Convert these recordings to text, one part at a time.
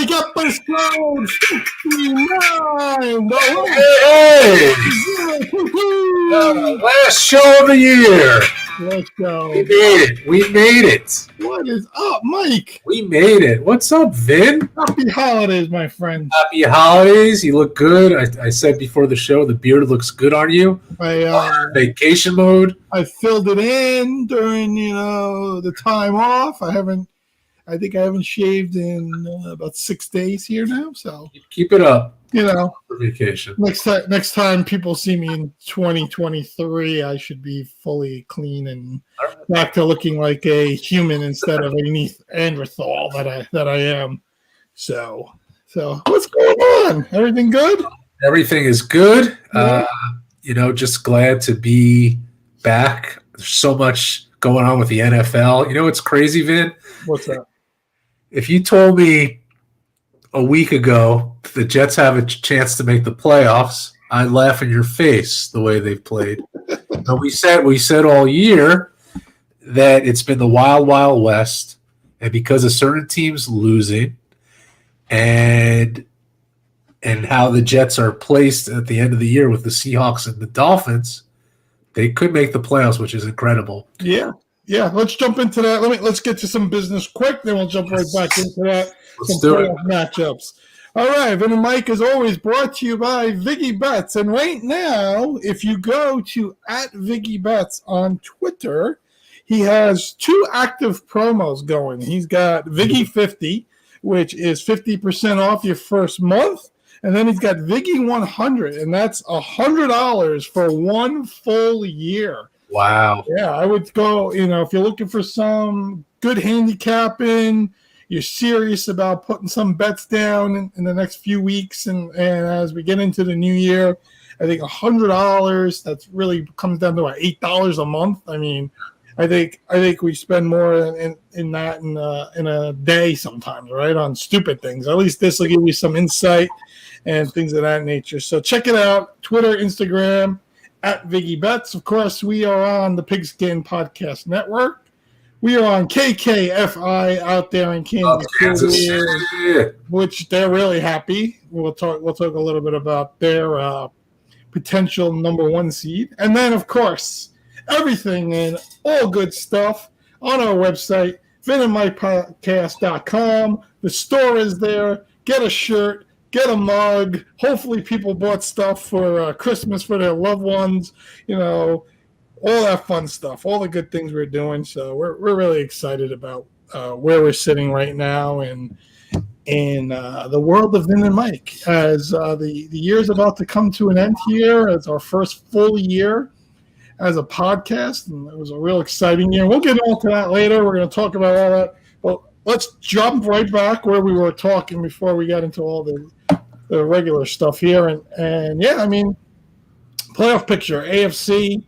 Mike, episode 59. Hey! Last show of the year. Let's go. We made it. What is up, Mike? We made it. What's up, Vin? Happy holidays, my friend. Happy holidays. You look good. I said before the show, the beard looks good on you. Vacation mode. I filled it in during, the time off. I think I haven't shaved in about 6 days here now. So keep it up. For vacation. Next time people see me in 2023, I should be fully clean and back to looking like a human instead of a Neanderthal that I am. So what's going on? Everything good? Everything is good. Yeah. Just glad to be back. There's so much going on with the NFL. You know what's crazy, Vin? What's that? If you told me a week ago the Jets have a chance to make the playoffs, I'd laugh in your face the way they've played. But we said all year that it's been the wild, wild west, and because of certain teams losing and how the Jets are placed at the end of the year with the Seahawks and the Dolphins, they could make the playoffs, which is incredible. Yeah. Yeah, let's jump into that. Let's get to some business quick, then we'll jump right back into that. Let's do it. Matchups. All right, Vin and Mike is always brought to you by Viggy Bets. And right now, if you go to @ViggyBets on Twitter, he has 2 active promos going. He's got Viggy 50, which is 50% off your first month. And then he's got Viggy 100, and that's $100 for 1 full year. Wow. Yeah, I would go, if you're looking for some good handicapping, you're serious about putting some bets down in the next few weeks, and as we get into the new year, I think $100, that's really comes down to about $8 a month. I mean, I think we spend more in that in a day sometimes, right, on stupid things. At least this will give you some insight and things of that nature. So check it out, Twitter, Instagram, @Viggy Bets. Of course, we are on the Pigskin Podcast Network. We are on KKFI out there in Kansas City, which they're really happy. We'll talk a little bit about their potential number 1 seed. And then, of course, everything and all good stuff on our website, vinandmikepodcast.com. The store is there. Get a shirt. Get a mug. Hopefully people bought stuff for Christmas for their loved ones, all that fun stuff, all the good things we're doing. So we're really excited about where we're sitting right now in the world of Vin and Mike. As the year's about to come to an end here, as our first full year as a podcast, and it was a real exciting year. We'll get into that later. We're going to talk about all that. But let's jump right back where we were talking before we got into all the regular stuff here. And yeah, I mean, playoff picture, AFC,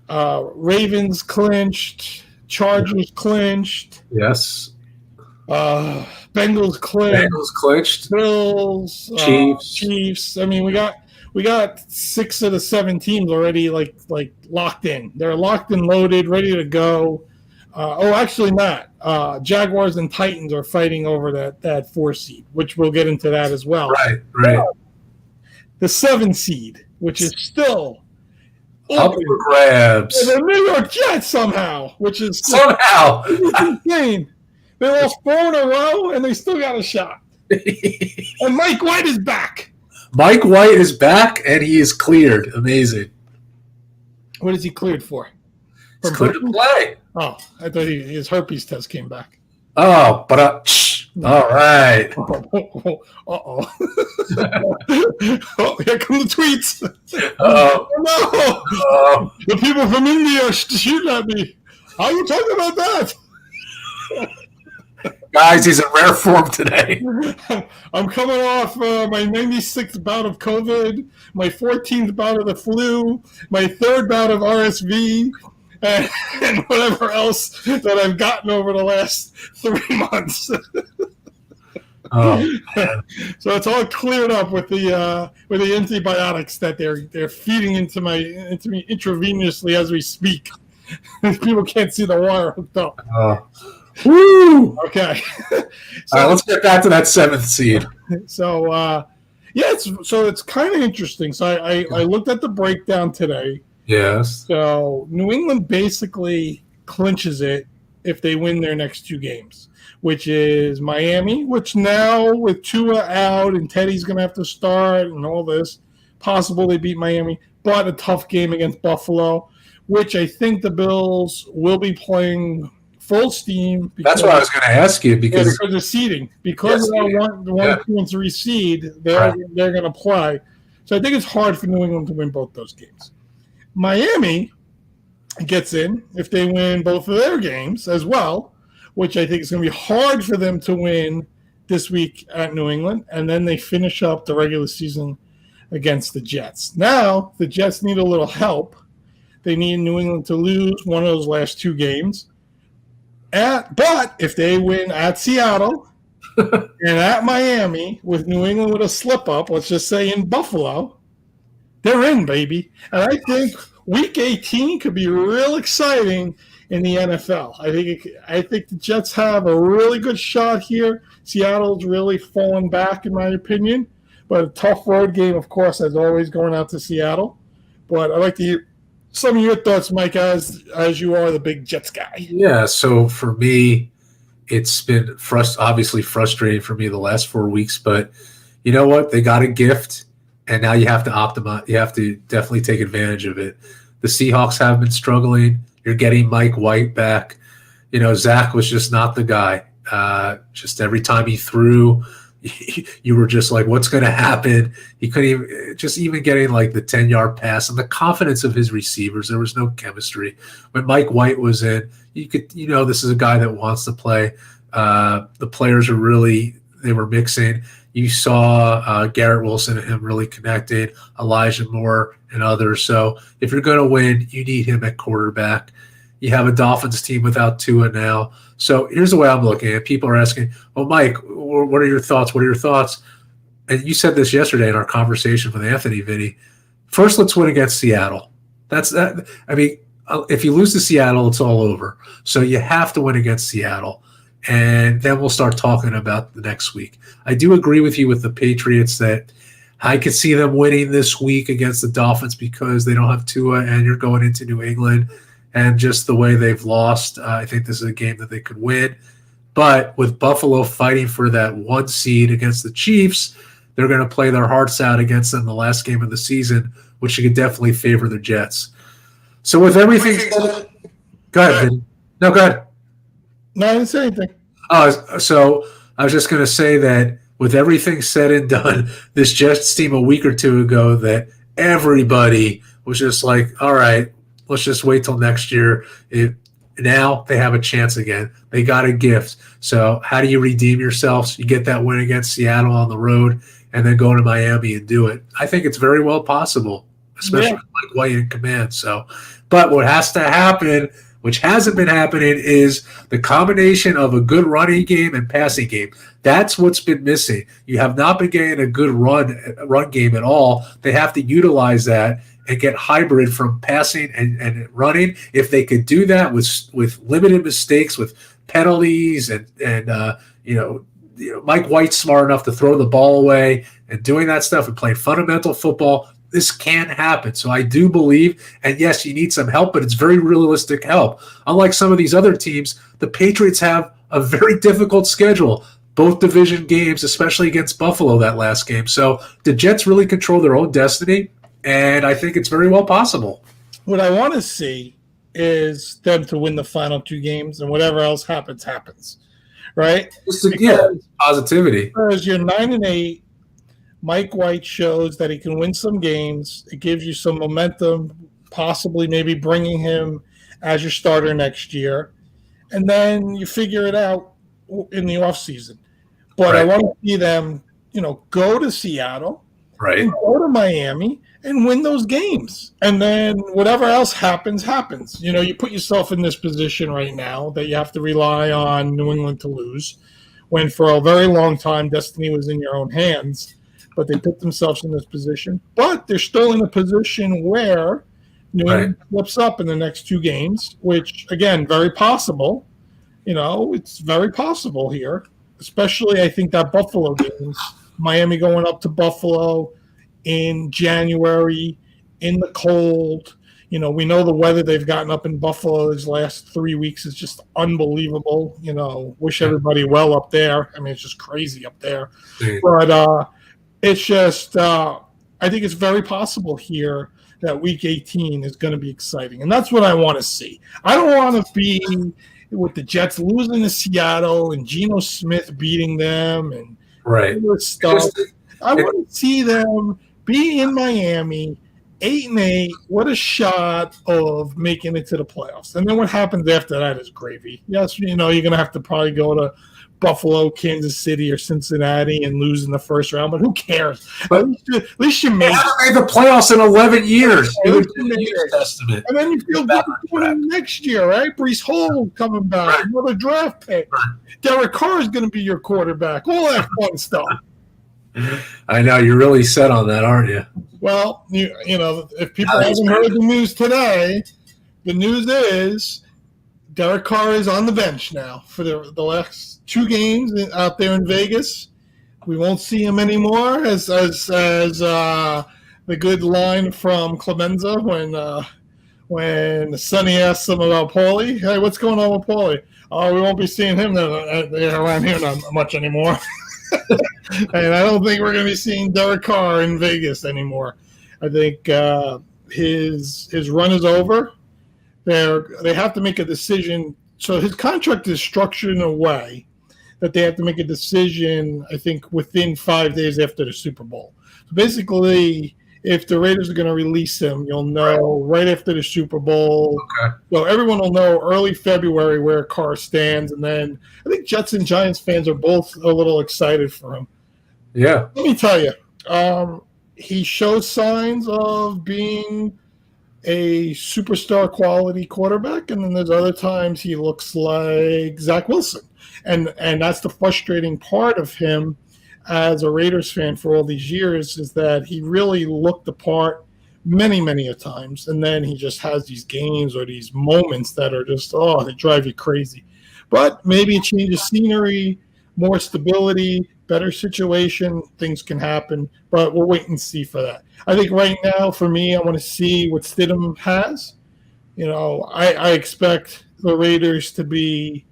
Ravens clinched, Chargers clinched. Yes. Bengals clinched. Bills, Chiefs. I mean, we got 6 of the 7 teams already like locked in. They're locked and loaded, ready to go. Actually not. Jaguars and Titans are fighting over that 4 seed, which we'll get into that as well. Right. The 7 seed, which is still up for grabs. The New York Jets somehow, which is somehow insane. They lost 4 in a row, and they still got a shot. And Mike White is back. Mike White is back, and he is cleared. Amazing. What is he cleared for? He's cleared to play. Oh, I thought his herpes test came back. Oh, but all right. Uh-oh. Oh, here come the tweets. Oh no. The people from India are shooting at me. How are you talking about that? Guys, he's in rare form today. I'm coming off my 96th bout of COVID, my 14th bout of the flu, my 3rd bout of RSV, and whatever else that I've gotten over the last 3 months. Oh, man. So it's all cleared up with the antibiotics that they're feeding into me intravenously as we speak. People can't see the wire hooked up. Woo! Okay. All right, let's get back to that 7th seed. So, it's kind of interesting. So I looked at the breakdown today. Yes. So New England basically clinches it if they win their next 2 games, which is Miami, which now with Tua out and Teddy's going to have to start and all this, possible they beat Miami, but a tough game against Buffalo, which I think the Bills will be playing full steam. That's what I was going to ask you because of seeding. Because of the 1, 2, and 3 seed, they're going to play. So I think it's hard for New England to win both those games. Miami gets in if they win both of their games as well, which I think is going to be hard for them to win this week at New England. And then they finish up the regular season against the Jets. Now, the Jets need a little help. They need New England to lose one of those last 2 games. But if they win at Seattle and at Miami with New England with a slip-up, let's just say in Buffalo, they're in, baby. And I think Week 18 could be real exciting in the NFL. I think the Jets have a really good shot here. Seattle's really fallen back, in my opinion. But a tough road game, of course, as always, going out to Seattle. But I'd like to hear some of your thoughts, Mike, as you are the big Jets guy. Yeah, so for me, it's been obviously frustrating for me the last 4 weeks. But you know what? They got a gift. And now you have to optimize. You have to definitely take advantage of it. The Seahawks have been struggling. You're getting Mike White back. Zach was just not the guy. Just every time he threw, you were just like, what's going to happen? He couldn't even getting like the 10-yard pass and the confidence of his receivers. There was no chemistry. When Mike White was in, you could, this is a guy that wants to play. The players they were mixing. You saw Garrett Wilson and him really connected, Elijah Moore and others. So if you're going to win, you need him at quarterback. You have a Dolphins team without Tua now. So here's the way I'm looking at it. People are asking, well, Mike, what are your thoughts? What are your thoughts? And you said this yesterday in our conversation with Anthony, Vinny. First, let's win against Seattle. That's that. I mean, if you lose to Seattle, it's all over. So you have to win against Seattle. And then we'll start talking about the next week. I do agree with you with the Patriots that I could see them winning this week against the Dolphins because they don't have Tua and you're going into New England. And just the way they've lost, I think this is a game that they could win. But with Buffalo fighting for that 1 seed against the Chiefs, they're going to play their hearts out against them the last game of the season, which could definitely favor the Jets. So with everything – go ahead, Vinny. No, go ahead. No, I didn't say anything. So I was just going to say that with everything said and done, this Jets team a week or 2 ago that everybody was just like, all right, let's just wait till next year. Now they have a chance again. They got a gift. So how do you redeem yourselves? You get that win against Seattle on the road and then go to Miami and do it. I think it's very well possible, especially with Mike White in command. So, but what has to happen – which hasn't been happening, is the combination of a good running game and passing game. That's what's been missing. You have not been getting a good run game at all. They have to utilize that and get hybrid from passing and running. If they could do that with limited mistakes, with penalties, and Mike White's smart enough to throw the ball away and doing that stuff and playing fundamental football, this can happen. So I do believe, and yes, you need some help, but it's very realistic help. Unlike some of these other teams, the Patriots have a very difficult schedule, both division games, especially against Buffalo that last game. So the Jets really control their own destiny, and I think it's very well possible. What I want to see is them to win the final 2 games, and whatever else happens, right? Positivity. Because you're 9-8. Mike White shows that he can win some games. It gives you some momentum, possibly maybe bringing him as your starter next year. And then you figure it out in the offseason. But I want to see them, go to Seattle, and go to Miami, and win those games. And then whatever else happens. You put yourself in this position right now that you have to rely on New England to lose, when for a very long time destiny was in your own hands. But they put themselves in this position. But they're still in a position where New England flips up in the next 2 games, which, again, very possible. It's very possible here, especially I think that Buffalo game, Miami going up to Buffalo in January in the cold. We know the weather they've gotten up in Buffalo these last 3 weeks is just unbelievable. Wish everybody well up there. I mean, it's just crazy up there. But it's just, I think it's very possible here that Week 18 is going to be exciting. And that's what I want to see. I don't want to be with the Jets losing to Seattle and Geno Smith beating them and stuff. I want to see them be in Miami, 8-8. What a shot of making it to the playoffs. And then what happens after that is gravy. Yes, you're going to have to probably go to Buffalo, Kansas City, or Cincinnati and lose in the first round, but who cares? But at least you made the playoffs in 11 years. Testament. And then you feel good next year, right? Brees Hall coming back, another draft pick. Derek Carr is going to be your quarterback. All that fun stuff. I know you're really set on that, aren't you? Well, if people haven't heard the news today, the news is Derek Carr is on the bench now for the last 2 games out there in Vegas. We won't see him anymore, as the good line from Clemenza when Sonny asked him about Paulie. Hey, what's going on with Paulie? Oh, we won't be seeing him around here not much anymore. And I don't think we're going to be seeing Derek Carr in Vegas anymore. I think his run is over. They have to make a decision. So his contract is structured in a way that they have to make a decision, I think, within 5 days after the Super Bowl. So basically, if the Raiders are going to release him, you'll know right after the Super Bowl. Okay. So everyone will know early February where Carr stands. And then I think Jets and Giants fans are both a little excited for him. Yeah. Let me tell you, he shows signs of being a superstar quality quarterback, and then there's other times he looks like Zach Wilson. And that's the frustrating part of him as a Raiders fan for all these years, is that he really looked the part many, many a times, and then he just has these games or these moments that are just, they drive you crazy. But maybe a change of scenery, more stability, better situation, things can happen, but we'll wait and see for that. I think right now, for me, I want to see what Stidham has. I expect the Raiders to be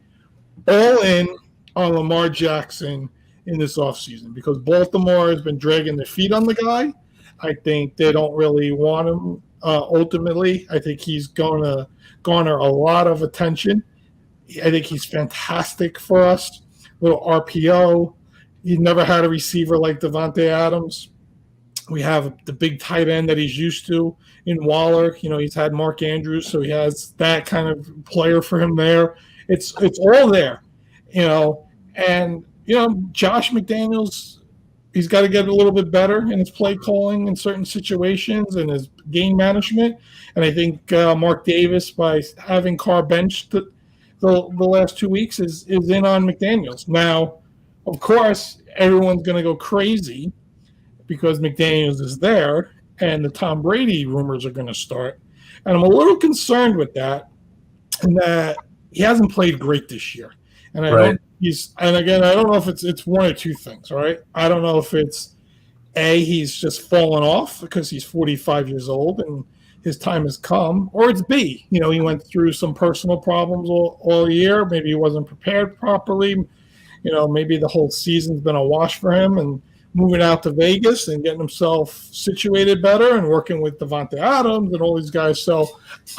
all in on Lamar Jackson in this offseason because Baltimore has been dragging their feet on the guy. I think they don't really want him ultimately. I think he's going to garner a lot of attention. I think he's fantastic for us. Little RPO. He's never had a receiver like Devontae Adams. We have the big tight end that he's used to in Waller. He's had Mark Andrews, so he has that kind of player for him there. It's all there, and Josh McDaniels, he's got to get a little bit better in his play calling in certain situations and his game management. And I think Mark Davis, by having Carr benched the last 2 weeks, is in on McDaniels. Now, of course, everyone's going to go crazy because McDaniels is there and the Tom Brady rumors are going to start. And I'm a little concerned with that, and that he hasn't played great this year. And I don't know if it's one or two things, right? I don't know if it's he's just fallen off because he's 45 years old and his time has come, or it's B, he went through some personal problems all year. Maybe he wasn't prepared properly. Maybe the whole season's been a wash for him, and moving out to Vegas and getting himself situated better and working with Devontae Adams and all these guys. So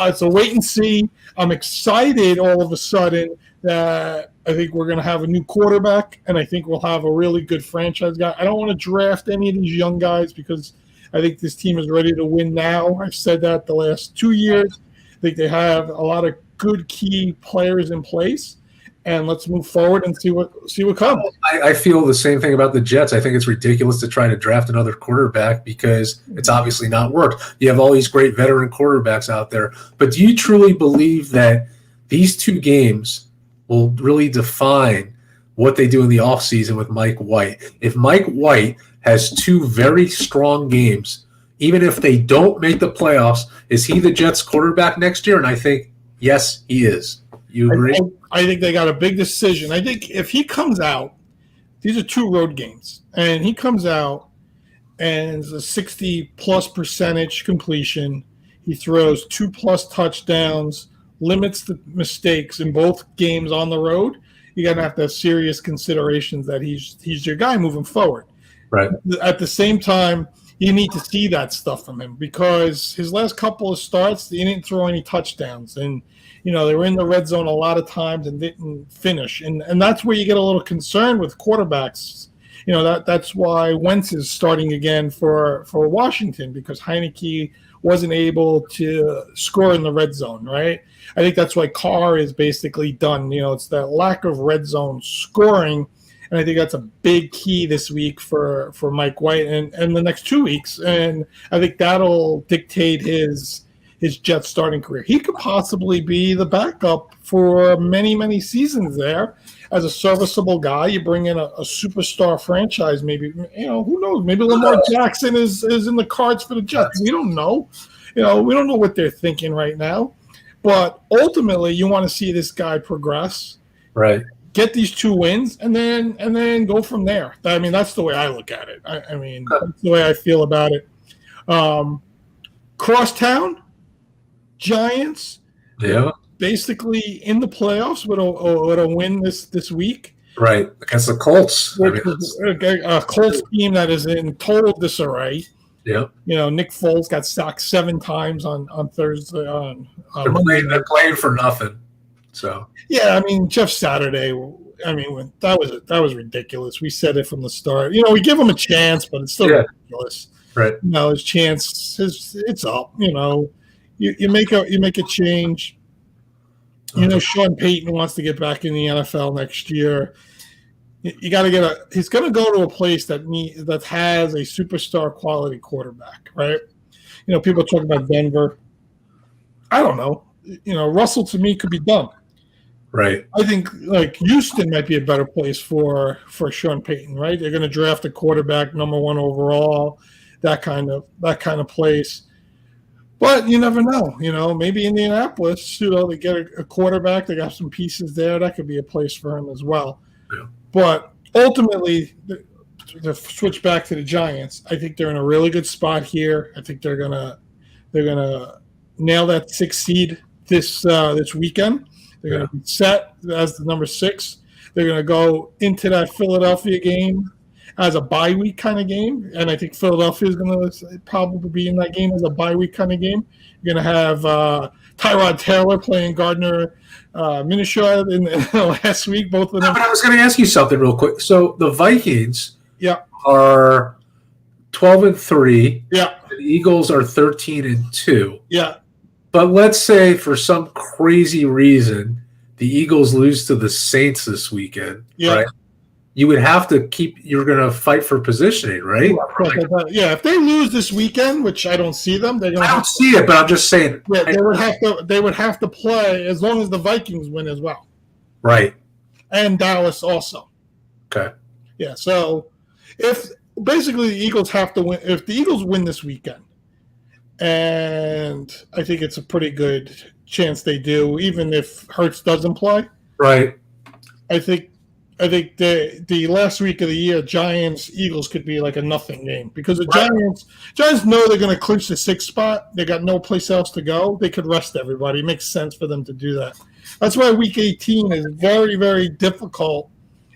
it's a wait and see. I'm excited all of a sudden that I think we're going to have a new quarterback, and I think we'll have a really good franchise guy. I don't want to draft any of these young guys because I think this team is ready to win now. I've said that the last 2 years. I think they have a lot of good key players in place. And let's move forward and see what comes. I feel the same thing about the Jets. I think it's ridiculous to try to draft another quarterback because it's obviously not worked. You have all these great veteran quarterbacks out there. But do you truly believe that these 2 games will really define what they do in the offseason with Mike White? If Mike White has 2 very strong games, even if they don't make the playoffs, is he the Jets quarterback next year? And I think, yes, he is. You agree? I think they got a big decision. I think if he comes out, these are 2 road games, and he comes out and a 60+ percentage completion. He throws 2+ touchdowns, limits the mistakes in both games on the road. You're gonna have to have serious considerations that he's your guy moving forward. Right. At the same time, you need to see that stuff from him because his last couple of starts, he didn't throw any touchdowns, and they were in the red zone a lot of times and didn't finish, and that's where you get a little concerned with quarterbacks. That's why Wentz is starting again for Washington because Heineke wasn't able to score in the red zone, right? I think that's why Carr is basically done. It's that lack of red zone scoring, and I think that's a big key this week for Mike White and the next 2 weeks, and I think that'll dictate his Jets starting career. He could possibly be the backup for many, many seasons there as a serviceable guy. You bring in a superstar franchise, maybe, who knows? Maybe Lamar Jackson is in the cards for the Jets. We don't know. We don't know what they're thinking right now. But ultimately, you want to see this guy progress. Right. Get these 2 wins, and then go from there. I mean, that's the way I look at it. I mean, that's the way I feel about it. Crosstown, Giants, basically in the playoffs with a win this week. Right, against the Colts. A Colts team that is in total disarray. Yep. Nick Foles got sacked 7 times on Thursday. They're playing for nothing. So yeah, I mean Jeff Saturday. I mean that was ridiculous. We said it from the start. We give him a chance, but it's still ridiculous. Right. His chance it's up. You make a change. Sean Payton wants to get back in the NFL next year. You got to he's going to go to a place that has a superstar quality quarterback, right? People talk about Denver. I don't know. Russell to me could be done. Right. I think Houston might be a better place for Sean Payton, right? They're going to draft a quarterback, number 1 overall, that kind of place. But you never know. Maybe Indianapolis, they get a quarterback. They got some pieces there. That could be a place for him as well. Yeah. But ultimately, to switch back to the Giants, I think they're in a really good spot here. I think they're gonna nail that 6th seed this weekend. They're going to be set as the number 6. They're going to go into that Philadelphia game as a bye week kind of game, and I think Philadelphia is going to probably be in that game as a bye week kind of game. You're going to have Tyrod Taylor playing Gardner Minshew in the last week. Both of them. But I was going to ask you something real quick. So the Vikings, are 12-3. Yeah. The Eagles are 13-2. Yeah. But let's say for some crazy reason the Eagles lose to the Saints this weekend, right? You would have to you're going to fight for positioning, right? Yeah, if they lose this weekend, which I don't see them, they're going to. I don't see it, but I'm just saying. Yeah, they would have to play as long as the Vikings win as well. Right. And Dallas also. Okay. Yeah, so if basically the Eagles have to win, if the Eagles win this weekend, and I think it's a pretty good chance they do, even if Hurts doesn't play. Right. I think the last week of the year, Giants-Eagles could be like a nothing game because the Giants know they're going to clinch the 6th spot. They got no place else to go. They could rest everybody. It makes sense for them to do that. That's why Week 18 is very, very difficult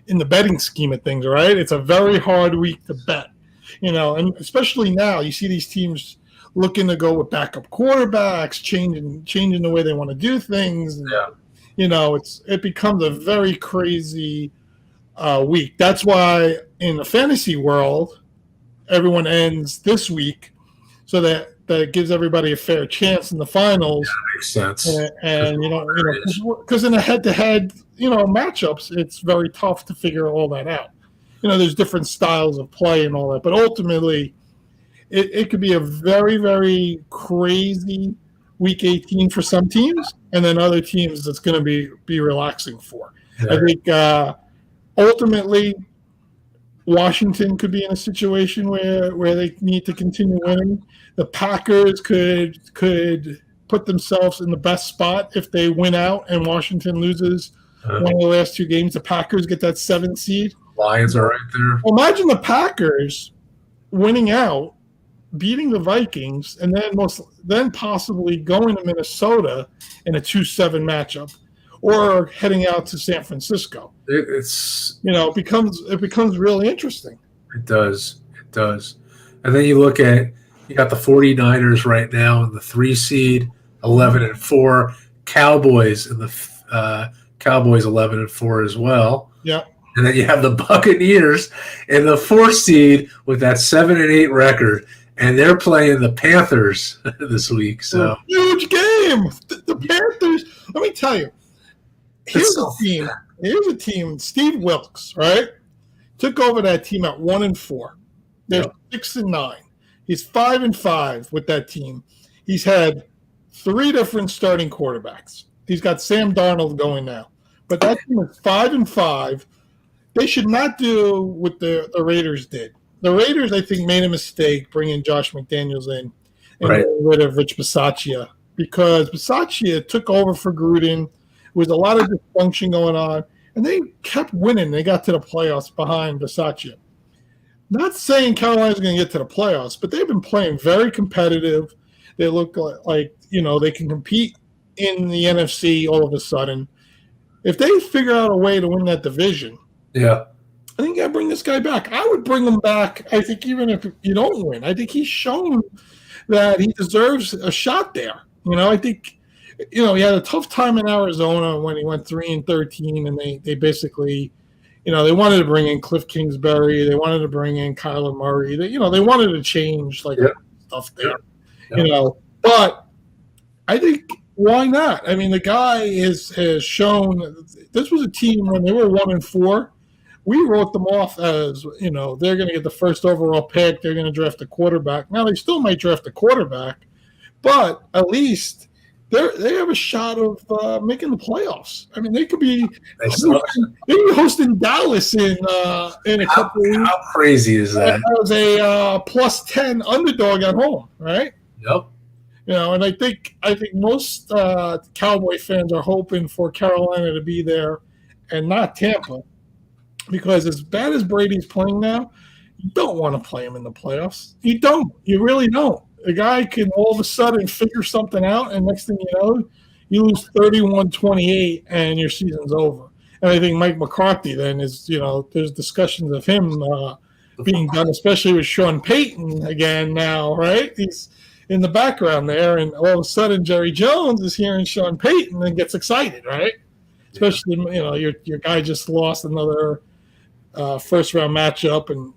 in the betting scheme of things, right? It's a very hard week to bet, and especially now you see these teams looking to go with backup quarterbacks, changing the way they want to do things. And, it becomes a very crazy week. That's why in the fantasy world, everyone ends this week so that gives everybody a fair chance in the finals. Yeah, that makes sense. And because in a head-to-head, matchups, it's very tough to figure all that out. There's different styles of play and all that, but ultimately, it could be a very, very crazy Week 18 for some teams, and then other teams that's going to be relaxing for. Yeah. I think ultimately Washington could be in a situation where they need to continue winning. The Packers could put themselves in the best spot if they win out and Washington loses one of the last 2 games. The Packers get that 7th seed. Lions are right there. Imagine the Packers winning out, beating the Vikings, and then possibly going to Minnesota in a 2-7 matchup, or heading out to San Francisco. It becomes really interesting. It does. And then you got the 49ers right now in the 3 seed, 11-4. Cowboys in the Cowboys 11-4 as well. Yeah. And then you have the Buccaneers in the 4 seed with that 7-8 record, and they're playing the Panthers this week. So huge game. The Panthers. Let me tell you. Here's a team. Steve Wilkes, right, took over that team at 1-4. They're 6-9. He's 5-5 with that team. He's had 3 different starting quarterbacks. He's got Sam Darnold going now, but that team is 5-5. They should not do what the Raiders did. The Raiders, I think, made a mistake bringing Josh McDaniels in and getting rid of Rich Bisaccia, because Bisaccia took over for Gruden. There was a lot of dysfunction going on, and they kept winning. They got to the playoffs behind Bisaccia. Not saying Carolina's going to get to the playoffs, but they've been playing very competitive. They look like they can compete in the NFC all of a sudden. If they figure out a way to win that division, I think I bring this guy back. I would bring him back, I think, even if you don't win. I think he's shown that he deserves a shot there. I think he had a tough time in Arizona when he went 3-13, and they basically, they wanted to bring in Cliff Kingsbury, they wanted to bring in Kyler Murray, they wanted to change stuff there, But I think, why not? I mean, the guy has shown this was a team when they were 1-4. We wrote them off as, they're going to get the first overall pick. They're going to draft a quarterback. Now, they still might draft a quarterback, but at least they have a shot of making the playoffs. I mean, they could be hosting Dallas in a couple of weeks. How crazy is that? As a +10 underdog at home, right? Yep. And I think most Cowboy fans are hoping for Carolina to be there and not Tampa. Because as bad as Brady's playing now, you don't want to play him in the playoffs. You don't. You really don't. The guy can all of a sudden figure something out, and next thing you know, you lose 31-28, and your season's over. And I think Mike McCarthy then is, there's discussions of him being done, especially with Sean Payton again now, right? He's in the background there, and all of a sudden Jerry Jones is hearing Sean Payton and gets excited, right? Especially, your guy just lost another first-round matchup, and,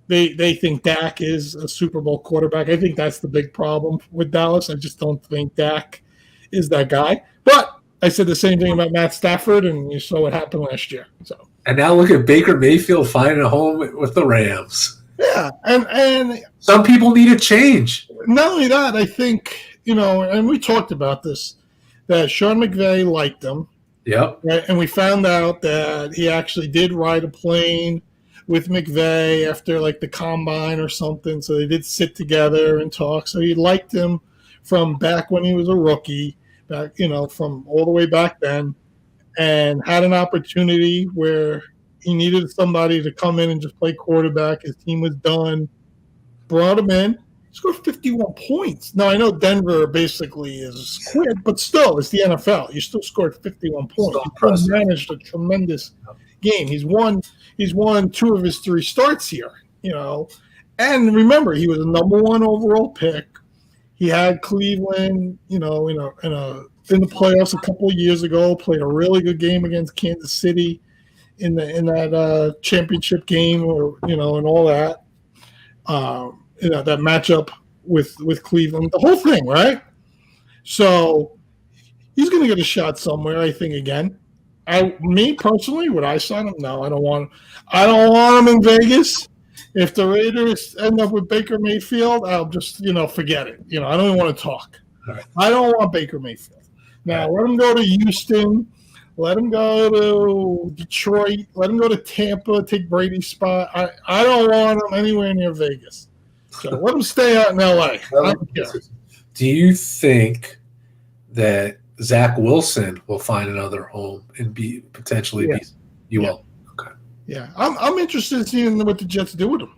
they think Dak is a Super Bowl quarterback. I think that's the big problem with Dallas. I just don't think Dak is that guy. But I said the same thing about Matt Stafford, and you saw what happened last year. So. And now look at Baker Mayfield finding a home with the Rams. Yeah, and some people need a change. Not only that, I think, and we talked about this, that Sean McVay liked him. Yep. Right? And we found out that he actually did ride a plane with McVay after the combine or something. So they did sit together and talk. So he liked him from back when he was a rookie, back, from all the way back then, and had an opportunity where he needed somebody to come in and just play quarterback. His team was done. Brought him in. Scored 51 points. Now, I know Denver basically is quit, but still, it's the NFL. You still scored 51 points. He managed a tremendous game. He's won 2 of his 3 starts here, And remember, he was a number 1 overall pick. He had Cleveland, in the playoffs a couple of years ago, played a really good game against Kansas City in that championship game, and all that. That matchup with Cleveland, the whole thing, right? So he's going to get a shot somewhere, I think, again. Me personally, would I sign him? No, I don't want him in Vegas. If the Raiders end up with Baker Mayfield, I'll just, forget it. I don't even want to talk. Right. I don't want Baker Mayfield. Now, let him go to Houston. Let him go to Detroit. Let him go to Tampa, take Brady's spot. I don't want him anywhere near Vegas. So let him stay out in L.A. I don't care. Do you think that Zach Wilson will find another home and be potentially be? You will. Okay. Yeah, I'm interested in seeing what the Jets do with him.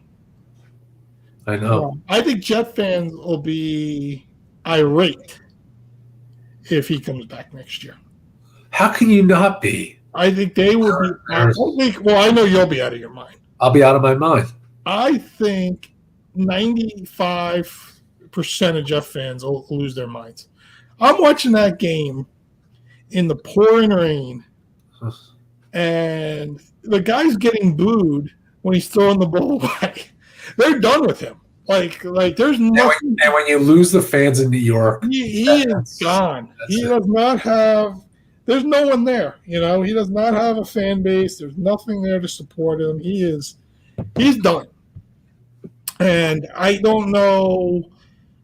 I know. I think Jet fans will be irate if he comes back next year. How can you not be? I think they will be. I know you'll be out of your mind. I'll be out of my mind. I think 95% of Jet fans will lose their minds. I'm watching that game in the pouring rain, and the guy's getting booed when he's throwing the ball away. They're done with him. Like there's nothing. And when you lose the fans in New York, he is gone. He does not have. There's no one there. He does not have a fan base. There's nothing there to support him. He's done. And I don't know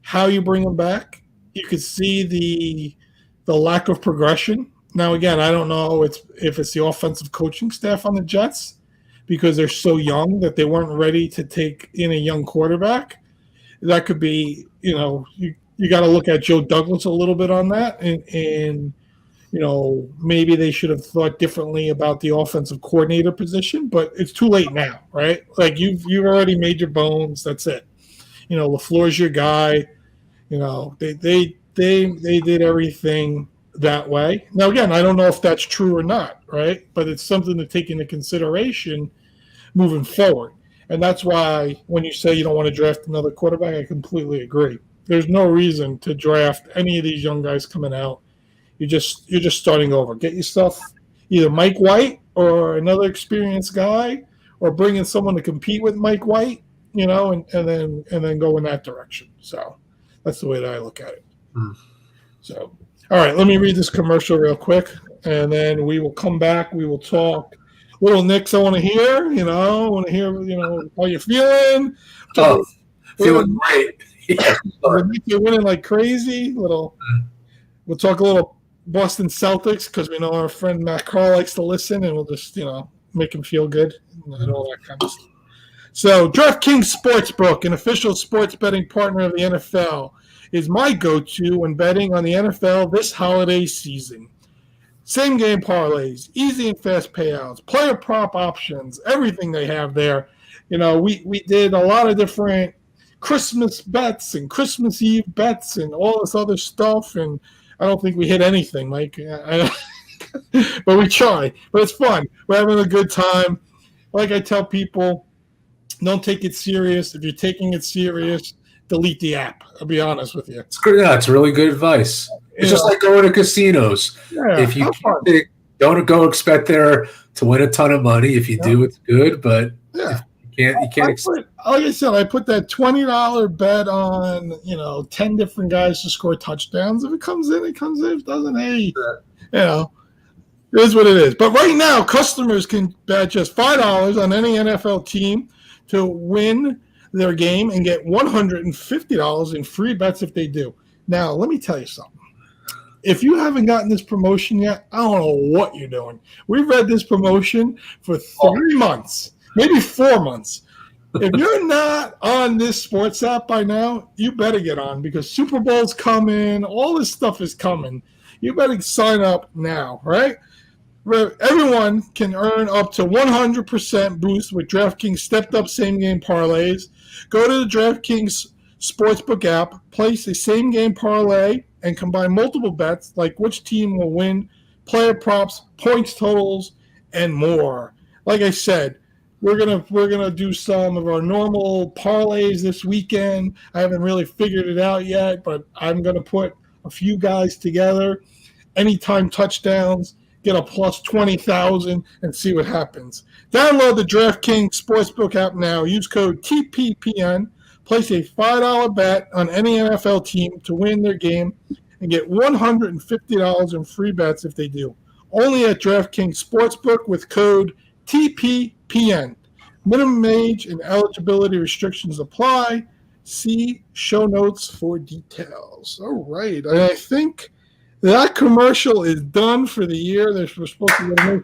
how you bring him back. You could see the lack of progression. Now, again, I don't know if it's the offensive coaching staff on the Jets because they're so young that they weren't ready to take in a young quarterback. That could be, you got to look at Joe Douglas a little bit on that. And maybe they should have thought differently about the offensive coordinator position, but it's too late now, right? Like you've already made your bones. That's it. LaFleur's your guy. They did everything that way. Now, again, I don't know if that's true or not, right? But it's something to take into consideration moving forward. And that's why when you say you don't want to draft another quarterback, I completely agree. There's no reason to draft any of these young guys coming out. You're just starting over. Get yourself either Mike White or another experienced guy, or bring in someone to compete with Mike White, and then go in that direction. So that's the way that I look at it. So, all right, let me read this commercial real quick, and then we will come back. We will talk. Little Knicks, I want to hear. I want to hear. How you're feeling. Feeling great. Yeah, you're winning like crazy. We'll talk a little Boston Celtics because we know our friend Matt Carl likes to listen, and we'll just make him feel good and all that kind of stuff. So, DraftKings Sportsbook, an official sports betting partner of the NFL, is my go-to when betting on the NFL this holiday season. Same game parlays, easy and fast payouts, player prop options, everything they have there. We did a lot of different Christmas bets and Christmas Eve bets and all this other stuff, and I don't think we hit anything, Mike. But we try. But it's fun. We're having a good time. Like I tell people, don't take it serious. If you're taking it serious, delete the app. I'll be honest with you. It's good. Yeah, it's really good advice. It's just like going to casinos. Yeah, if you don't go expect there to win a ton of money. If you do, it's good. But you can't. Like I said, I put that $20 bet on 10 different guys to score touchdowns. If it comes in, it comes in. If it doesn't, hey, it is what it is. But right now, customers can bet just $5 on any NFL team to win their game and get $150 in free bets if they do. Now, let me tell you something. If you haven't gotten this promotion yet, I don't know what you're doing. We've had this promotion for 3 months, maybe 4 months. If you're not on this sports app by now, you better get on because Super Bowl's coming. All this stuff is coming. You better sign up now, right? Everyone can earn up to 100% boost with DraftKings stepped-up same-game parlays. Go to the DraftKings Sportsbook app, place a same-game parlay, and combine multiple bets like which team will win, player props, points totals, and more. Like I said, we're gonna do some of our normal parlays this weekend. I haven't really figured it out yet, but I'm gonna put a few guys together. Anytime touchdowns, get a plus 20,000 and see what happens. Download the DraftKings Sportsbook app now. Use code TPPN. Place a $5 bet on any NFL team to win their game and get $150 in free bets if they do. Only at DraftKings Sportsbook with code TPPN. Minimum age and eligibility restrictions apply. See show notes for details. All right. And I think that commercial is done for the year. We're supposed to get a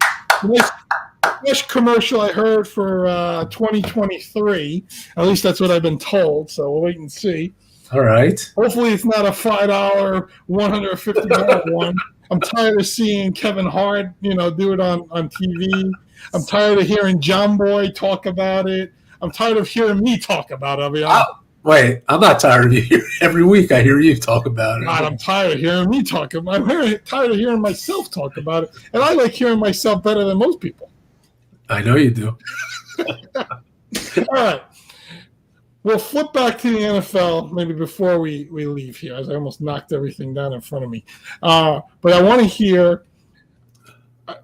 nice commercial I heard for 2023. At least that's what I've been told, so we'll wait and see. All right. Hopefully it's not a $5, $150 one. I'm tired of seeing Kevin Hart, do it on TV. I'm tired of hearing John Boy talk about it. I'm tired of hearing me talk about it. Wait, I'm not tired of you. Every week I hear you talk about it. God, I'm tired of hearing me talk about it. I'm tired of hearing myself talk about it. And I like hearing myself better than most people. I know you do. All right. We'll flip back to the NFL maybe before we leave here, as I almost knocked everything down in front of me. But I want to hear.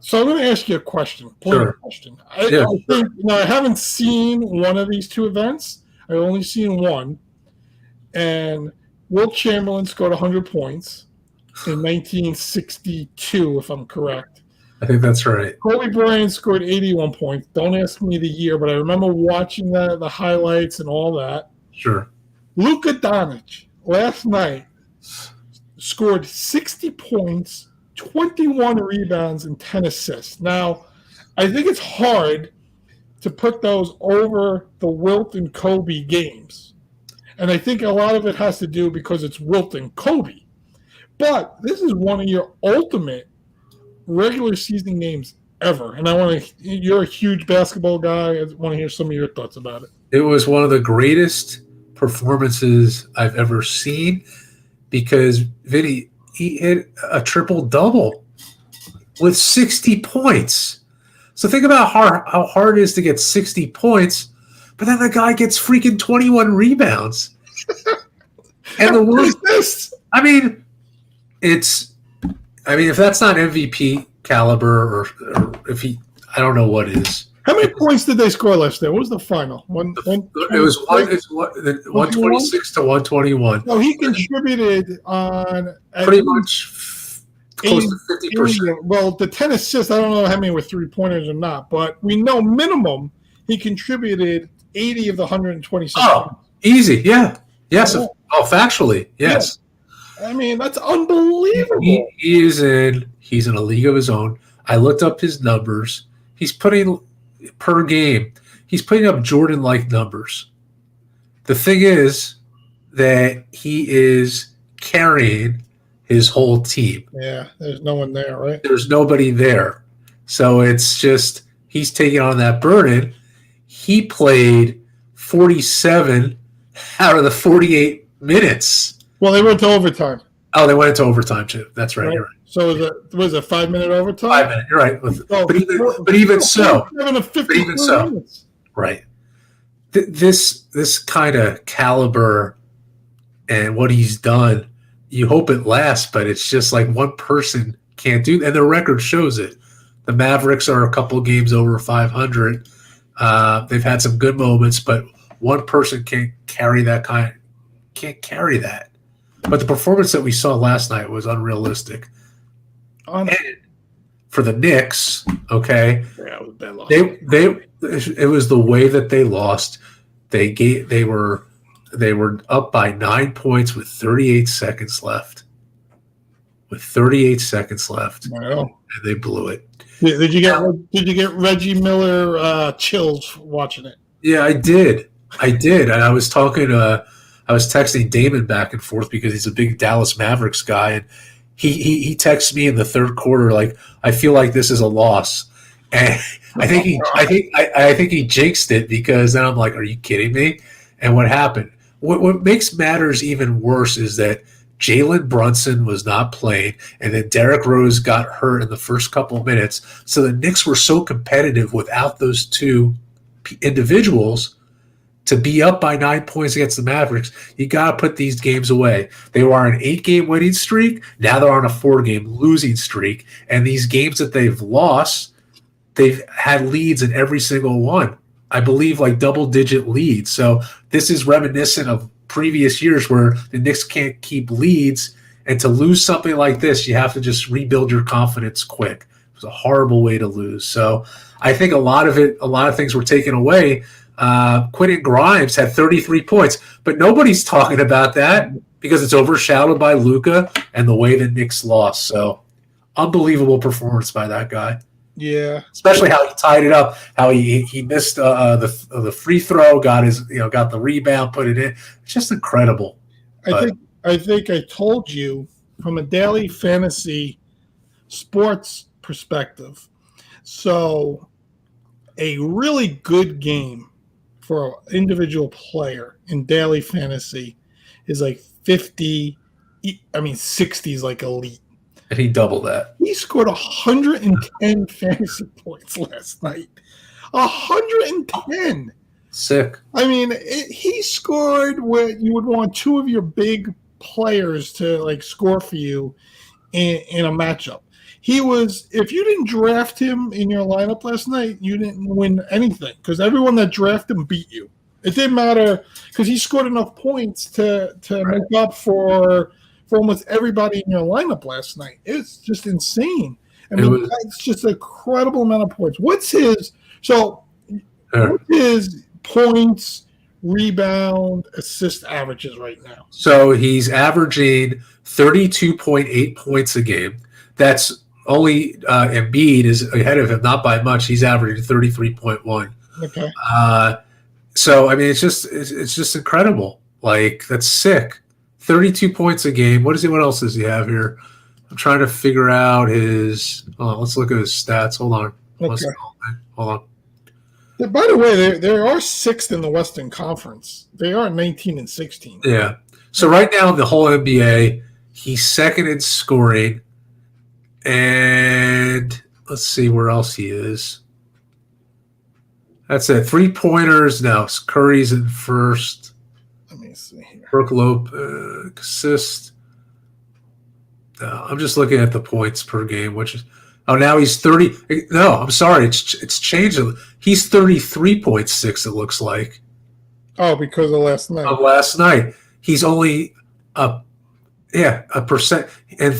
So I'm going to ask you a question. Sure. Question. I think I haven't seen one of these two events. I've only seen one. And Wilt Chamberlain scored 100 points in 1962, if I'm correct. I think that's right. Kobe Bryant scored 81 points. Don't ask me the year, but I remember watching the highlights and all that. Sure. Luka Doncic last night scored 60 points, 21 rebounds, and 10 assists. Now, I think it's hard to put those over the Wilt and Kobe games. And I think a lot of it has to do because it's Wilt and Kobe. But this is one of your ultimate regular season games ever. And you're a huge basketball guy. I want to hear some of your thoughts about it. It was one of the greatest performances I've ever seen because Vinny, he hit a triple-double with 60 points. So think about how hard it is to get 60 points, but then the guy gets freaking 21 rebounds. And the worst, I mean, if that's not MVP caliber or if I don't know what is. How many points did they score last night? What was the final? It was 126 to 121. No, he contributed on pretty much close to 50%. Well, the 10 assists, I don't know how many were three-pointers or not, but we know minimum he contributed 80 of the 126. Oh, easy, yeah. Yes. Oh, factually, yes. Yeah. I mean, that's unbelievable. He's in a league of his own. I looked up his numbers. He's putting per game. He's putting up Jordan-like numbers. The thing is that he is carrying his whole team. Yeah, there's no one there, right? There's nobody there. So it's just he's taking on that burden. He played 47 out of the 48 minutes. Well, they went to overtime. Oh, they went into overtime too. That's right. You're right. So was it 5-minute overtime? 5 minutes. You're right. But even so, right. This kind of caliber and what he's done, you hope it lasts, but it's just like one person can't do, and the record shows it. The Mavericks are a couple games over 500. They've had some good moments, but one person can't carry that. But the performance that we saw last night was unrealistic. And for the Knicks, okay, it was the way that they lost. They were up by 9 points with 38 seconds left. Wow. And they blew it. Did you get Reggie Miller chills watching it? Yeah, I did. And I was texting Damon back and forth because he's a big Dallas Mavericks guy, and he texted me in the third quarter like, I feel like this is a loss. And I think he jinxed it, because then I'm like, are you kidding me? And what happened? What makes matters even worse is that Jalen Brunson was not playing, and then Derrick Rose got hurt in the first couple of minutes. So the Knicks were so competitive without those two individuals. To be up by 9 points against the Mavericks, you got to put these games away. They were on an 8-game winning streak. Now they're on a 4-game losing streak. And these games that they've lost, they've had leads in every single one. I believe like double-digit leads. So this is reminiscent of previous years where the Knicks can't keep leads. And to lose something like this, you have to just rebuild your confidence quick. It was a horrible way to lose. So I think a lot of things were taken away. Quentin Grimes had 33 points, but nobody's talking about that because it's overshadowed by Luka and the way the Knicks lost. So unbelievable performance by that guy. Yeah, especially how he tied it up, how he missed the free throw, got the rebound, put it in. It's just incredible. But I think I told you from a daily fantasy sports perspective. So a really good game for an individual player in daily fantasy is like 50. I mean, 60 is like elite. and he doubled that. He scored 110 fantasy points last night. 110. Sick. I mean, he scored where you would want two of your big players to like score for you in a matchup. He was, if you didn't draft him in your lineup last night, you didn't win anything because everyone that drafted him beat you. It didn't matter because he scored enough points to Right. make up for almost everybody in your lineup last night. It's just insane. I mean, that's just an incredible amount of points. What's his points, rebound, assist averages right now? So he's averaging 32.8 points a game. That's only Embiid is ahead of him, not by much. He's averaging 33.1. Okay. So I mean, it's just incredible. Like, that's sick. 32 points a game. What else does he have here? I'm trying to figure out his. Let's look at his stats. Hold on. Okay. Hold on. By the way, they are sixth in the Western Conference. They are 19 and 16. Yeah. So right now in the whole NBA, he's second in scoring. And let's see where else he is. That's it. 3-pointers. No, Curry's in first. Let me see here. Brook Lope assist. I'm just looking at the points per game, which is now he's 30. No, I'm sorry, it's changed. He's 33.6. It looks like. Oh, because of last night. Of last night, he's only a percent. And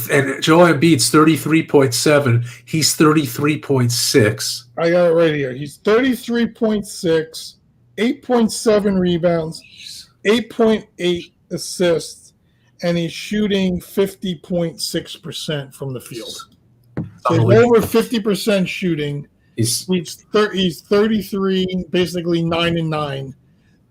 Joel Embiid's 33.7. He's 33.6. I got it right here. He's 33.6, 8.7 rebounds, 8.8 assists, and he's shooting 50.6% from the field. So over 50% shooting. He's 33, basically 9-9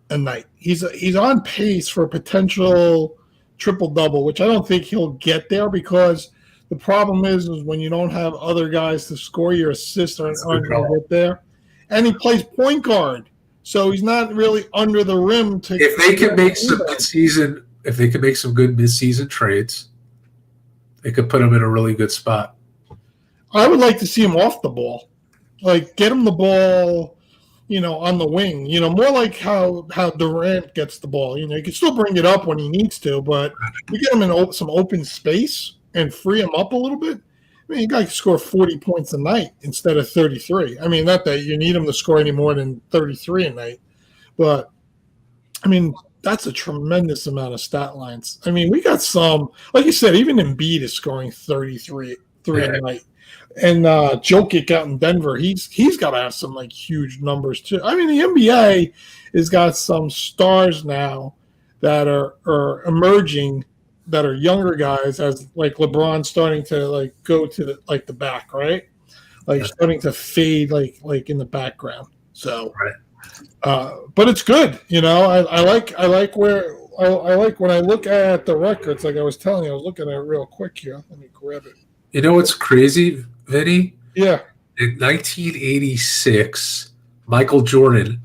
a night. He's on pace for a potential triple-double, which I don't think he'll get there because the problem is when you don't have other guys to score, your assists aren't going to get there. And he plays point guard, so he's not really under the rim. If they can make some good mid-season trades, they could put him in a really good spot. I would like to see him off the ball, like get him the ball, on the wing. More like how Durant gets the ball. He can still bring it up when he needs to, but you get him in some open space and free him up a little bit. I mean, you guys score 40 points a night instead of 33. I mean, not that you need him to score any more than 33 a night, but I mean, that's a tremendous amount of stat lines. I mean, we got some, like you said, even Embiid is scoring 33 a night. And Jokic out in Denver, he's got to have some like huge numbers too. I mean, the NBA has got some stars now that are emerging, that are younger guys, as like LeBron starting to like go to the back, right? Like starting to fade like in the background. So, but it's good, I like when I look at the records. Like I was telling you, I was looking at it real quick here. Let me grab it. You know what's crazy, Vinny? Yeah. In 1986, Michael Jordan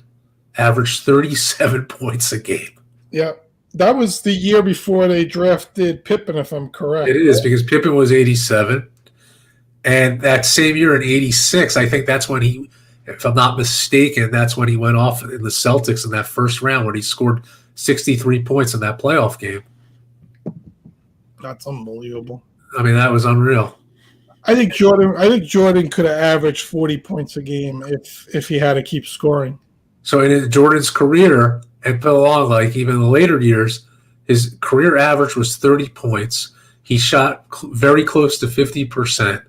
averaged 37 points a game. Yeah. That was the year before they drafted Pippen, if I'm correct. It is, because Pippen was 87. And that same year in 86, I think that's when he, if I'm not mistaken, that's when he went off in the Celtics in that first round when he scored 63 points in that playoff game. That's unbelievable. I mean, that was unreal. I think Jordan could have averaged 40 points a game if he had to keep scoring. So in Jordan's career, and fell along like even in the later years, his career average was 30 points. He shot very close to 50%.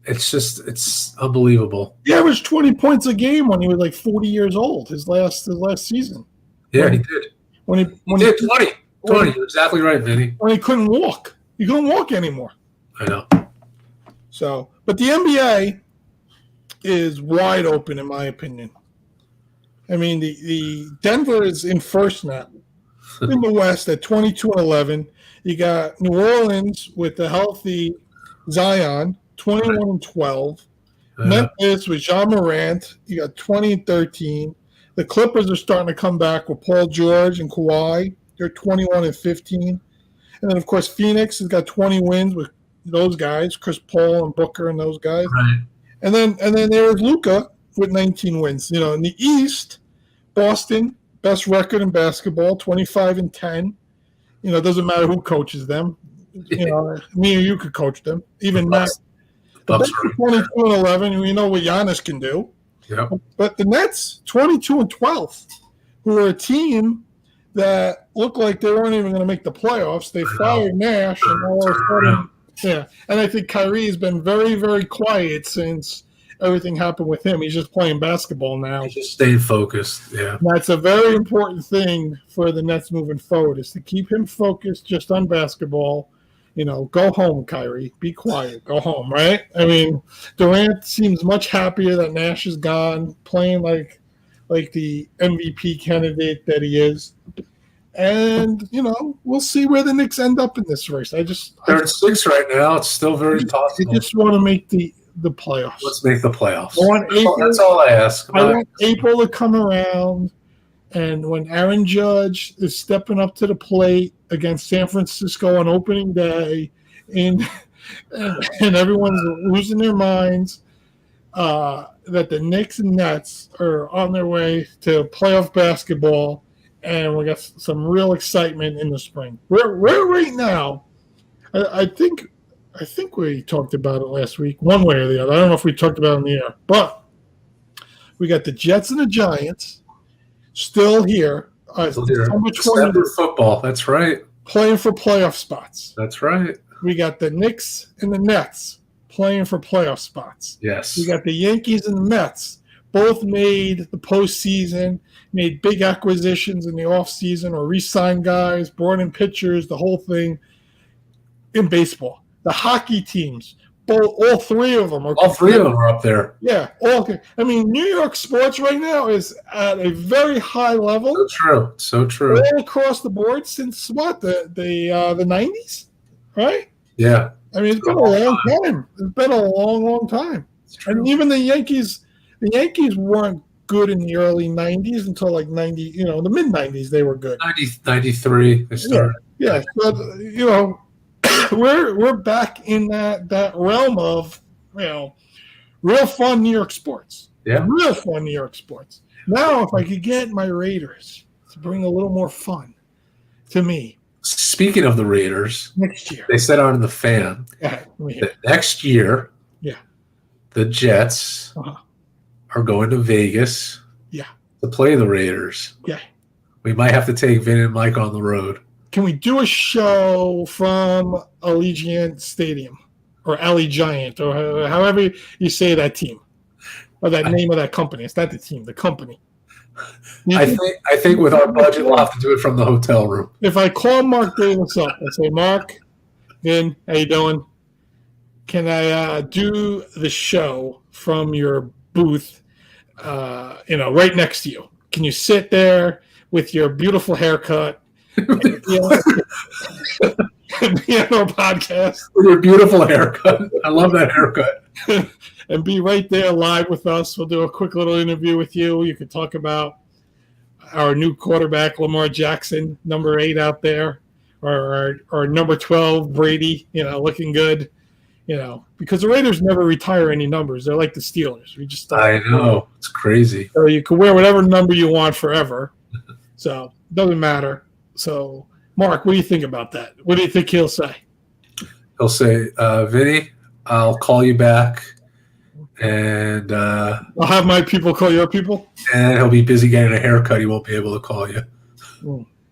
It's unbelievable. He averaged 20 points a game when he was like 40 years old. His last season. Yeah, he did. When he did 20. You're exactly right, Vinny. When he couldn't walk. He couldn't walk anymore. I know. So, but the NBA is wide open, in my opinion. I mean, the Denver is in first now. In the West at 22-11. You got New Orleans with the healthy Zion, 21-12. Memphis with John Morant, you got 20-13. The Clippers are starting to come back with Paul George and Kawhi. They're 21-15. And then, of course, Phoenix has got 20 wins with those guys, Chris Paul and Booker and those guys. Right. And then there's Luka with 19 wins. You know, in the East, Boston, best record in basketball, 25-10. You know, it doesn't matter who coaches them. You know, me or you could coach them. Even Matt. But that's 22-11. We know what Giannis can do. Yep. But the Nets, 22-12, who are a team that looked like they weren't even going to make the playoffs. They fired Nash, and all of a sudden, yeah. And I think Kyrie's been very, very quiet since everything happened with him. He's just playing basketball now. He's just staying focused. Yeah. And that's a very important thing for the Nets moving forward, is to keep him focused just on basketball. You know, go home, Kyrie. Be quiet. Go home, right? I mean, Durant seems much happier that Nash is gone, playing like the MVP candidate that he is. And, you know, we'll see where the Knicks end up in this race. They're at 6 right now. It's still very possible. I just want to make the playoffs. Let's make the playoffs. That's all I ask. I want April to come around, and when Aaron Judge is stepping up to the plate against San Francisco on opening day, and everyone's losing their minds, that the Knicks and Nets are on their way to playoff basketball, and we got some real excitement in the spring. We're right now. I think we talked about it last week, one way or the other. I don't know if we talked about it in the air, but we got the Jets and the Giants still here. December football. That's right. Playing for playoff spots. That's right. We got the Knicks and the Nets playing for playoff spots. Yes. We got the Yankees and the Mets. Both made the postseason, made big acquisitions in the offseason, or re-signed guys, brought in pitchers, the whole thing in baseball. The hockey teams, all three of them are. All three of them are up there. Yeah, I mean, New York sports right now is at a very high level. So true. So true. All across the board since what, the 90s, right? Yeah. I mean, it's been a long time. It's been a long, long time. And even the Yankees weren't good in the early 90s until like 90, you know, the mid 90s they were good. 93 they started. Yeah. But, you know, we're back in that realm of, you know, real fun New York sports. Yeah. Real fun New York sports. Now, if I could get my Raiders to bring a little more fun to me. Speaking of the Raiders, next year they said on the fan that next year, the Jets are going to Vegas to play the Raiders. Yeah. We might have to take Vin and Mike on the road. Can we do a show from Allegiant Stadium or Allegiant or however you say that team or that name of that company? It's not the team, the company. I think with our budget, we'll have to do it from the hotel room. If I call Mark Davis up and say, Mark, Vin, how you doing? Can I do the show from your booth, right next to you? Can you sit there with your beautiful haircut and be on our podcast? With your beautiful haircut. I love that haircut. And be right there live with us. We'll do a quick little interview with you. You can talk about our new quarterback, Lamar Jackson, number 8 out there, or number 12, Brady, looking good. Because the Raiders never retire any numbers. They're like the Steelers. I know. It's crazy. So you can wear whatever number you want forever. So it doesn't matter. So, Mark, what do you think about that? What do you think he'll say? He'll say, Vinny, I'll call you back. And I'll have my people call your people? And he'll be busy getting a haircut. He won't be able to call you.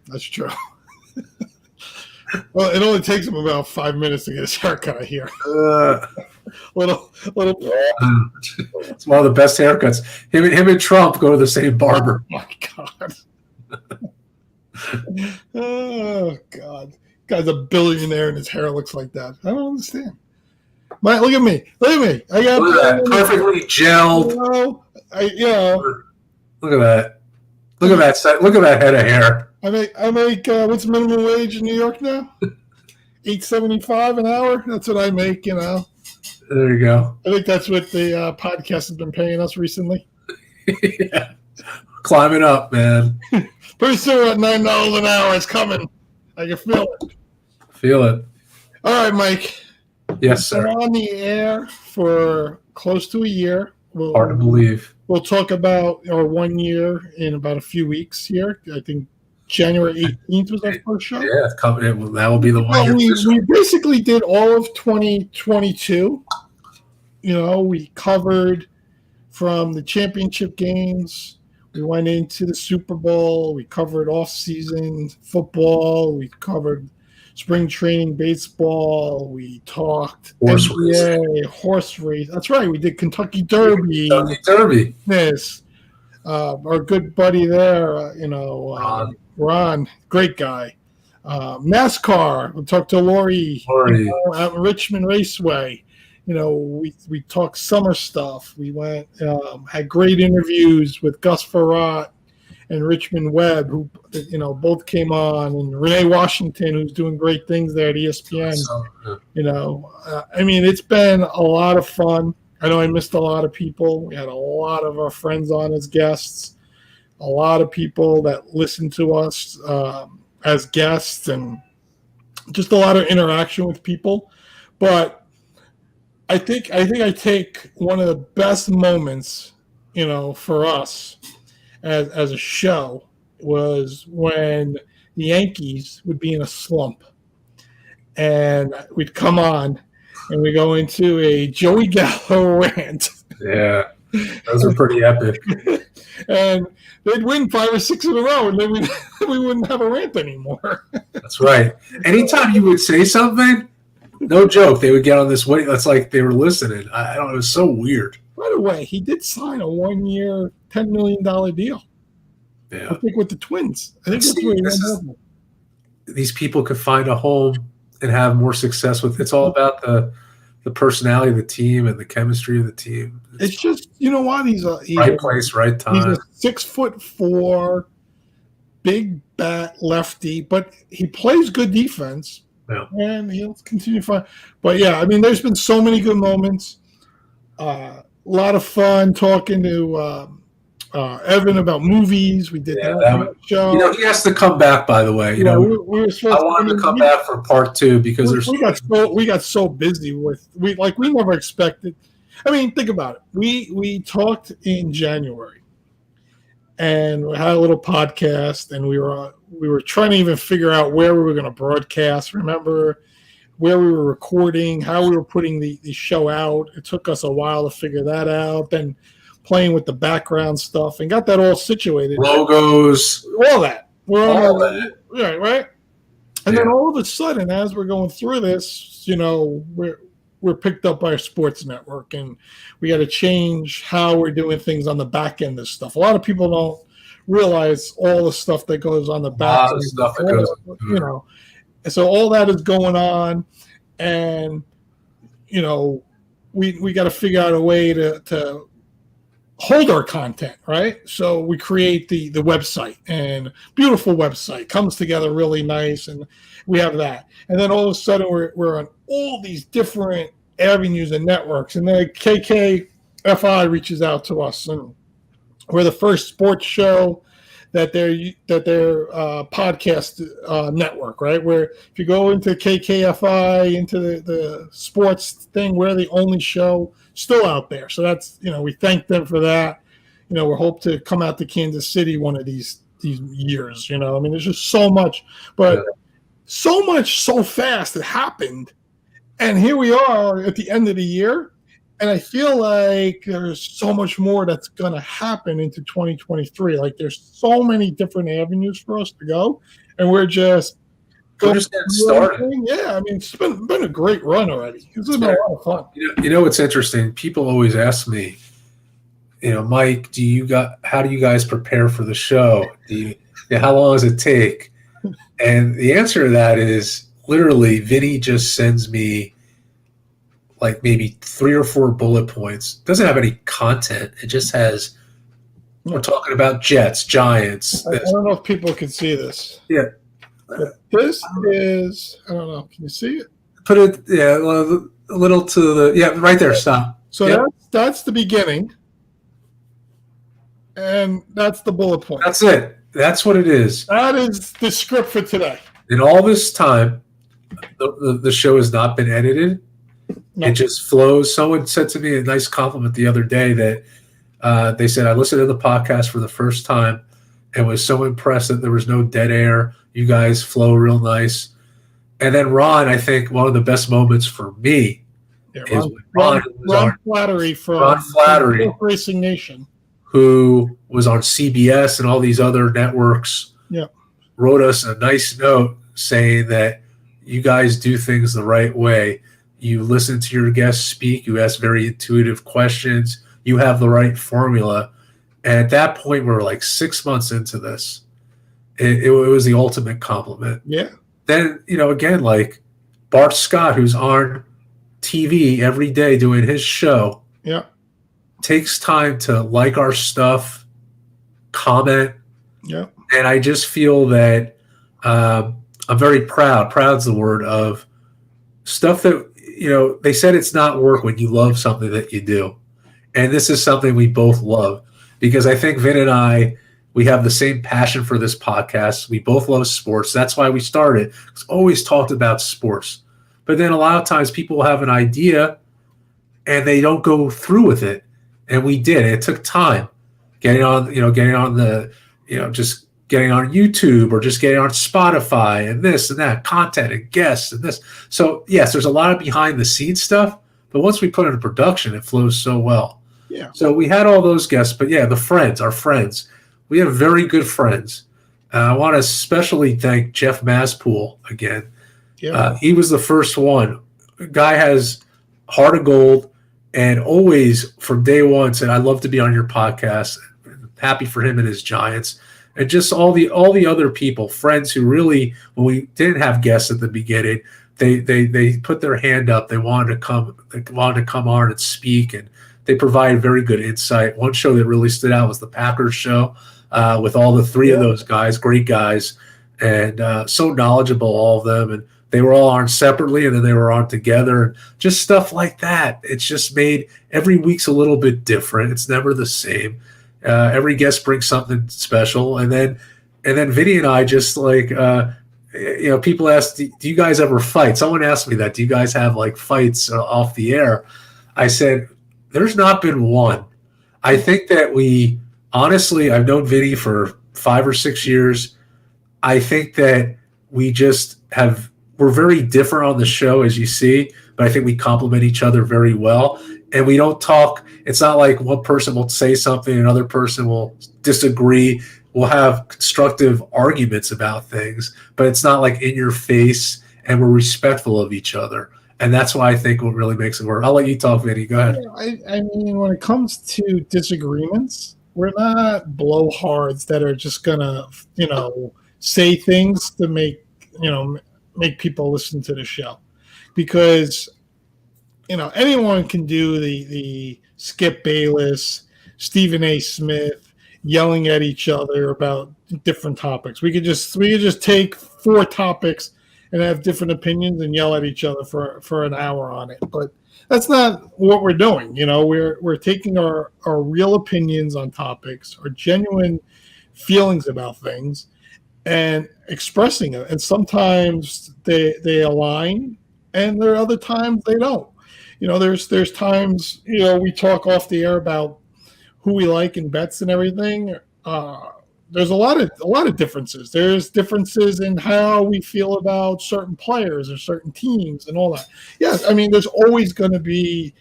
That's true. Well, it only takes him about 5 minutes to get his haircut here. Little. It's one of the best haircuts. Him and Trump go to the same barber. Oh, my God. Oh, God. Guy's a billionaire and his hair looks like that. I don't understand. Look at me. I got perfectly gelled. Look Look at that. Look at that! Look at that head of hair. I make what's minimum wage in New York now? $8.75 an hour. That's what I make. There you go. I think that's what the podcast has been paying us recently. Yeah. Climbing up, man. Pretty soon at $9 an hour, it's coming. I can feel it. Feel it. All right, Mike. Yes, sir. We're on the air for close to a year. Hard to believe. We'll talk about our 1 year in about a few weeks here. I think January 18th was our first show. Yeah, that will be the 1 year. We basically did all of 2022. We covered from the championship games. We went into the Super Bowl. We covered off-season football. We covered spring training baseball. We talked NBA, horse race. That's right. We did Kentucky Derby. Yes. Our good buddy there, Ron, great guy. NASCAR. We talked to Lori. At Richmond Raceway. We talked summer stuff. We went, had great interviews with Gus Farrat and Richmond Webb, who, both came on, and Renee Washington, who's doing great things there at ESPN. It's been a lot of fun. I know I missed a lot of people. We had a lot of our friends on as guests, a lot of people that listened to us as guests, and just a lot of interaction with people. But I think I take one of the best moments, for us as a show was when the Yankees would be in a slump, and we'd come on and we go into a Joey Gallo rant. Yeah, those are pretty epic. And they'd win 5 or 6 in a row, and then we wouldn't have a rant anymore. That's right. Anytime you would say something, no joke, they would get on this way. That's like they were listening. I don't know. It was so weird. By the way, he did sign a 1 year, $10 million deal. Yeah. I think with the Twins. I think that's where he went. These people could find a home and have more success with. It's all about the personality of the team and the chemistry of the team. It's just, you know what? He's right place, right time. He's a 6'4", big bat lefty, but he plays good defense. Yeah. And he'll continue to find. But yeah, there's been so many good moments. A lot of fun talking to Evan about movies. We did that show. He has to come back. By the way, we were supposed I want him to come back for part 2 because we got so busy with we never expected. Think about it. We talked in January, and we had a little podcast, and we were trying to even figure out where we were going to broadcast. Remember where we were recording, how we were putting the show out. It took us a while to figure that out. Then playing with the background stuff and got that all situated. Logos. All that. Right? And then all of a sudden, as we're going through this, we're picked up by a sports network, and we got to change how we're doing things on the back end of stuff. A lot of people don't realize all the stuff that goes on the back end. Stuff that goes, And so all that is going on, and we got to figure out a way to hold our content, right? So we create the website, and beautiful website comes together really nice, and we have that. And then all of a sudden we're on all these different avenues and networks, and then KKFI reaches out to us, and we're the first sports show that their podcast network, right? Where if you go into KKFI, into the sports thing, we're the only show still out there. So that's, we thank them for that. We hope to come out to Kansas City one of these years. There's just so much, but so much so fast it happened, and here we are at the end of the year. And I feel like there's so much more that's going to happen into 2023. Like there's so many different avenues for us to go, and we're just getting started. Yeah, it's been a great run already. It's been a lot of fun. What's interesting? People always ask me, Mike, how do you guys prepare for the show? How long does it take? And the answer to that is literally, Vinny just sends me like maybe 3 or 4 bullet points. Doesn't have any content. It just has We're talking about Jets, Giants. I don't know if people can see this. Yeah. But this is, I don't know. Can you see it? Put it, a little to the, right there, stop. So that's the beginning. And that's the bullet point. That's it. That's what it is. That is the script for today. In all this time, the show has not been edited. No. It just flows. Someone said to me a nice compliment the other day that they said, I listened to the podcast for the first time and was so impressed that there was no dead air. You guys flow real nice. And then Ron, I think one of the best moments for me is Ron Flattery from Racing Nation, who was on CBS and all these other networks, wrote us a nice note saying that you guys do things the right way. You listen to your guests speak. You ask very intuitive questions. You have the right formula. And at that point, we were like 6 months into this. It was the ultimate compliment. Yeah. Then, again, like Bart Scott, who's on TV every day doing his show, takes time to like our stuff, comment. Yeah. And I just feel that I'm very proud. Proud's the word of stuff that, they said it's not work when you love something that you do. And this is something we both love because I think Vin and I, we have the same passion for this podcast. We both love sports. That's why we started. It's always talked about sports. But then a lot of times people have an idea and they don't go through with it. And we did. It took time getting on YouTube or just getting on Spotify and this and that, content and guests and this. So, yes, there's a lot of behind-the-scenes stuff, but once we put it in production, it flows so well. Yeah. So we had all those guests, but, our friends. We have very good friends. I want to especially thank Jeff Maspool again. Yeah. He was the first one. Guy has heart of gold and always from day one said, I'd love to be on your podcast. Happy for him and his Giants. And just all the other people, friends who really, when we didn't have guests at the beginning, they put their hand up. They wanted to come on and speak, and they provide very good insight. One show that really stood out was the Packers show with all the three of those guys, great guys, and so knowledgeable, all of them. And they were all on separately, and then they were on together, and just stuff like that. It's just made every week's a little bit different. It's never the same. Every guest brings something special, and then Vinny and I just like people ask, do you guys ever fight? Someone asked me that. Do you guys have like fights off the air? I said there's not been one. I think that we honestly, I've known Vinny for 5 or 6 years. I think that we're very different on the show, as you see, but I think we complement each other very well. And we don't talk. It's not like one person will say something and another person will disagree. We'll have constructive arguments about things, but it's not like in your face, and we're respectful of each other. And that's why I think what really makes it work. I'll let you talk, Vinny. Go ahead. I mean, when it comes to disagreements, we're not blowhards that are just going to, say things to make people listen to the show. Because anyone can do the Skip Bayless, Stephen A. Smith yelling at each other about different topics. We could just take 4 topics and have different opinions and yell at each other for an hour on it. But that's not what we're doing. We're taking our real opinions on topics, our genuine feelings about things, and expressing it. And sometimes they align, and there are other times they don't. There's times, we talk off the air about who we like in bets and everything. There's a lot of differences. There's differences in how we feel about certain players or certain teams and all that. Yes, I mean, there's always going to be.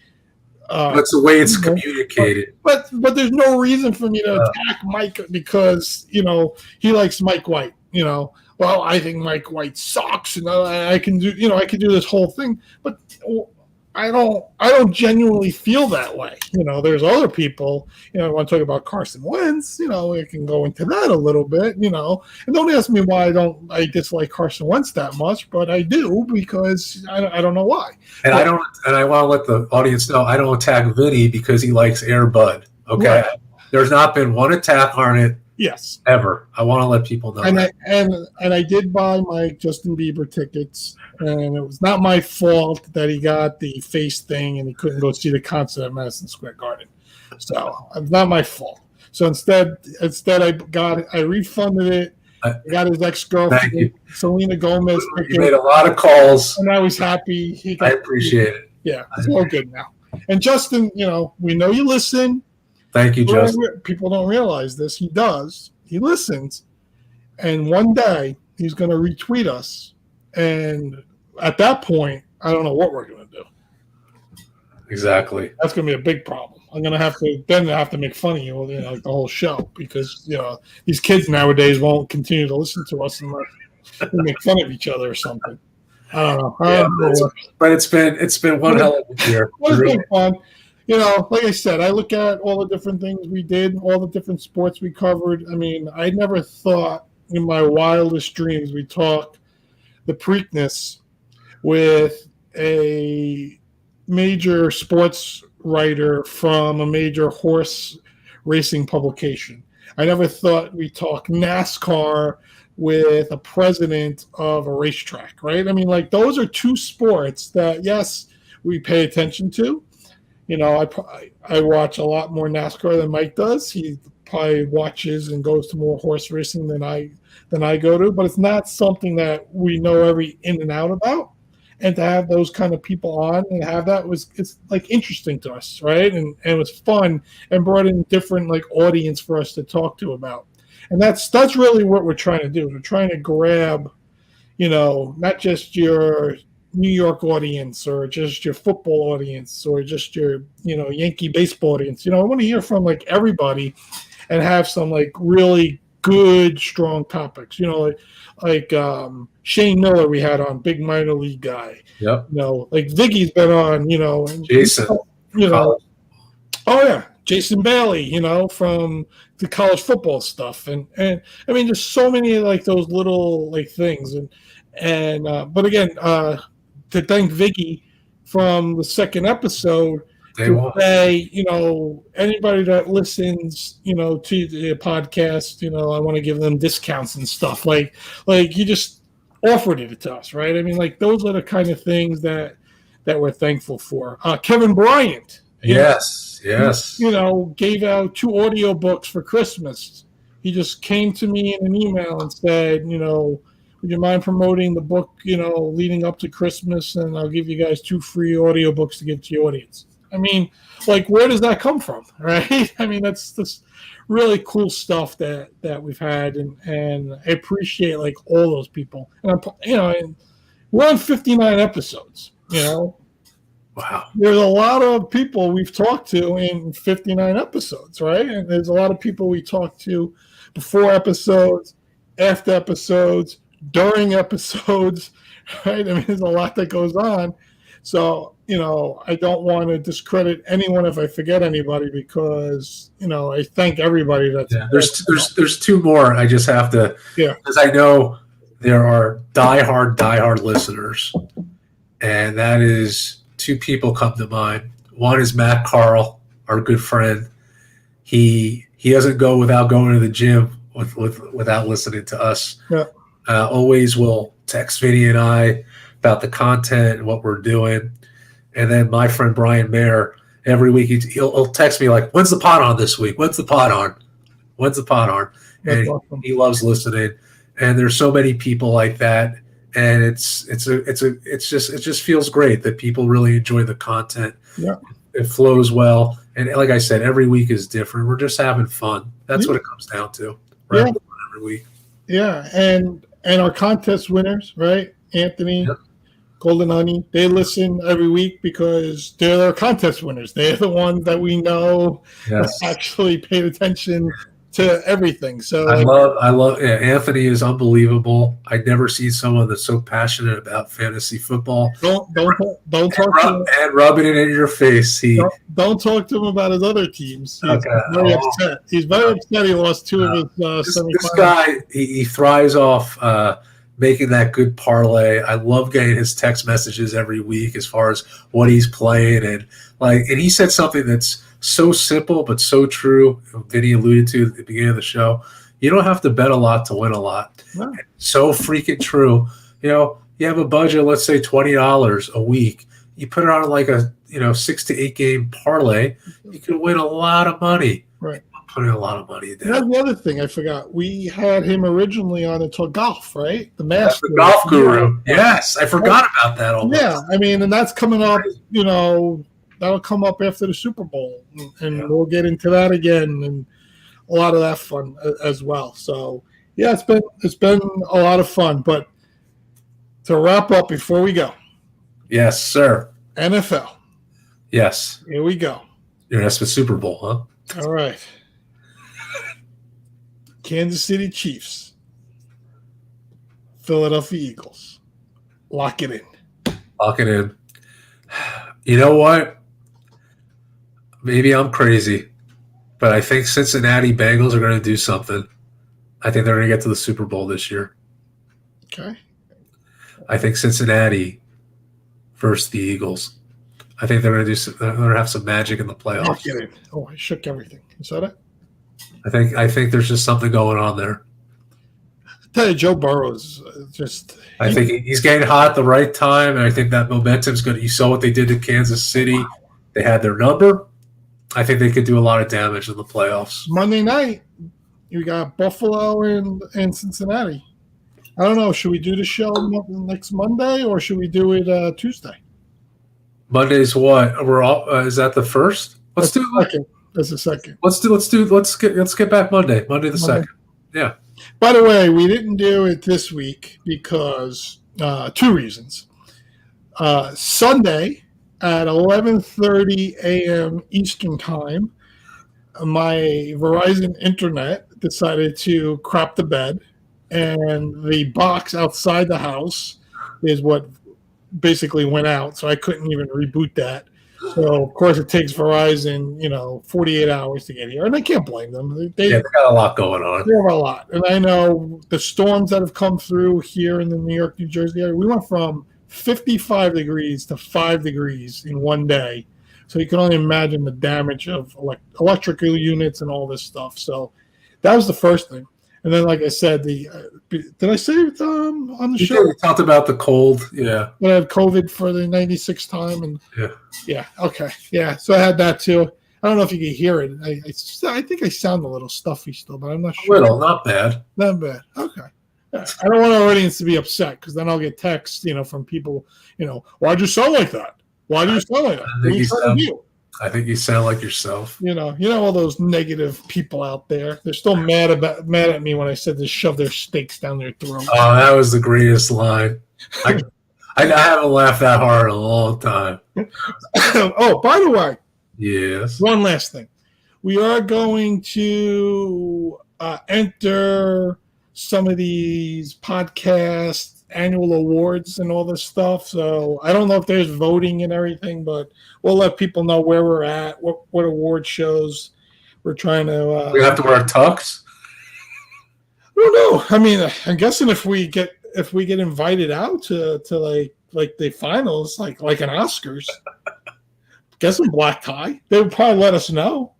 That's the way it's communicated. But there's no reason for me to attack Mike because he likes Mike White. Well, I think Mike White sucks, and I can do this whole thing, but I don't genuinely feel that way. There's other people, I want to talk about Carson Wentz, we can go into that a little bit, and don't ask me why I dislike Carson Wentz that much, but I do because I don't know why. And I want to let the audience know I don't attack Vinny because he likes Air Bud. Okay. Right. There's not been one attack on it. Yes. Ever. I want to let people know and that. I did buy my Justin Bieber tickets, and it was not my fault that he got the face thing and he couldn't go see the concert at Madison Square Garden. So it's not my fault. So instead I refunded it. I got his ex-girlfriend, Selena Gomez. You made a lot of calls. And I was happy. I appreciate it. Yeah, it's all good now. And Justin, we know you listen. Thank you, Justin. People don't realize this. He does. He listens. And one day he's going to retweet us. And at that point, I don't know what we're going to do. Exactly. That's going to be a big problem. I'm going to have to make fun of you, like the whole show, because these kids nowadays won't continue to listen to us unless we make fun of each other or something. I don't know. But it's been one hell of a year. It's been fun. Like I said, I look at all the different things we did, all the different sports we covered. I mean, I never thought in my wildest dreams we'd talk the Preakness with a major sports writer from a major horse racing publication. I never thought we'd talk NASCAR with a president of a racetrack, right? I mean, like, those are two sports that, yes, we pay attention to. I watch a lot more NASCAR than Mike does. He probably watches and goes to more horse racing than I go to, but it's not something that we know every in and out about. And to have those kind of people on and have that it's like interesting to us, right? And it was fun and brought in different like audience for us to talk to about. And that's really what we're trying to do. We're trying to grab, not just your New York audience or just your football audience or just your, Yankee baseball audience. I want to hear from like everybody and have some like really good, strong topics, like Shane Miller we had on, big minor league guy. Yep. Like Viggy's been on, and Jason. Oh yeah, Jason Bailey, from the college football stuff, and I mean, there's so many like those little like things, and but again, to thank Viggy from the second episode. To say, anybody that listens, to the podcast, I want to give them discounts and stuff. Like you just offered it to us, right? I mean, like, those are the kind of things that we're thankful for. Kevin Bryant. Yes. Gave out 2 audiobooks for Christmas. He just came to me in an email and said, would you mind promoting the book, leading up to Christmas, and I'll give you guys 2 free audiobooks to give to your audience. I mean, like, where does that come from, right? I mean, that's this really cool stuff that we've had, and I appreciate like all those people. And and we're on 59 episodes. Wow. There's a lot of people we've talked to in 59 episodes, right? And there's a lot of people we talked to before episodes, after episodes, during episodes, right? I mean, there's a lot that goes on. So, I don't want to discredit anyone if I forget anybody, because, I thank everybody that's. Yeah, there's 2 more. I just have to. Yeah. Because I know there are diehard listeners, and that is 2 people come to mind. One is Matt Carl, our good friend. He doesn't go without going to the gym without listening to us. Yeah. Always will text Vinny and I about the content and what we're doing. And then my friend Brian Mayer, every week he'll text me like, "When's the pod on this week? When's the pod on? When's the pod on?" And awesome. He loves listening. And there's so many people like that, and it just feels great that people really enjoy the content. Yeah, it flows well, and like I said, every week is different. We're just having fun. That's what it comes down to. Right? Yeah. Every week. Yeah, and our contest winners, right? Anthony. Yep. Golden Honey, they listen every week because they're our contest winners. They're the ones that we know actually paid attention to everything. So I love Anthony is unbelievable. I'd never seen someone that's so passionate about fantasy football. Don't talk to him. And rubbing it in your face. Don't talk to him about his other teams. He's very upset. He's very upset he lost 2 of his semifinals. This guy, he thrives off making that good parlay. I love getting his text messages every week as far as what he's playing, and he said something that's so simple but so true. Vinny alluded to at the beginning of the show. You don't have to bet a lot to win a lot. No. So freaking true. You have a budget, let's say $20 a week. You put it on like a 6 to 8 game parlay. You can win a lot of money. Right. Putting a lot of money down. That's the other thing I forgot. We had him originally on until golf, right? The master. The golf guru. Yes, I forgot about that almost. Yeah, I mean, and that's coming up. That'll come up after the Super Bowl, and we'll get into that again, and a lot of that fun as well. So yeah, it's been a lot of fun. But to wrap up before we go, yes, sir. NFL. Yes. Here we go. That's the Super Bowl, huh? All right. Kansas City Chiefs, Philadelphia Eagles. Lock it in. Lock it in. You know what? Maybe I'm crazy, but I think Cincinnati Bengals are going to do something. I think they're going to get to the Super Bowl this year. Okay. I think Cincinnati versus the Eagles. I think they're going to have some magic in the playoffs. Lock it in. Oh, I shook everything. You saw that? I think there's just something going on there. I tell you, Joe Burrow's just. I think he's getting hot at the right time, and I think that momentum's good. You saw what they did to Kansas City; they had their number. I think they could do a lot of damage in the playoffs. Monday night, you got Buffalo and Cincinnati. I don't know. Should we do the show next Monday, or should we do it Tuesday? Monday's what? We're all. Is that the first? Let's do the second. That's the second. Let's get back Monday. Monday the second. Yeah. By the way, we didn't do it this week because 2 reasons. Sunday at 11:30 a.m. Eastern Time, my Verizon Internet decided to crap the bed, and the box outside the house is what basically went out, so I couldn't even reboot that. So, of course, it takes Verizon, 48 hours to get here. And I can't blame them. They got a lot going on. They have a lot. And I know the storms that have come through here in the New York, New Jersey area, we went from 55 degrees to 5 degrees in one day. So you can only imagine the damage of electrical units and all this stuff. So that was the first thing. And then, like I said, did I say it on the show? We talked about the cold, yeah. When I had COVID for the 96th time, and yeah, okay, yeah. So I had that too. I don't know if you can hear it. I think I sound a little stuffy still, but I'm not sure. A little, not bad. Not bad. Okay. Yeah. I don't want our audience to be upset because then I'll get texts, from people. Why'd you sound like that? Why do you sound like that? I think you sound like yourself. All those negative people out there. They're still mad at me when I said to shove their steaks down their throat. Oh, that was the greatest line. I haven't laughed that hard in a long time. Oh, by the way, yes. One last thing. We are going to enter some of these podcast annual awards and all this stuff. So I don't know if there's voting and everything, but we'll let people know where we're at, what award shows we're trying to. We have to wear tux. I don't know. I mean, I'm guessing if we get invited out to like the finals, like an Oscars, guessing black tie, they would probably let us know.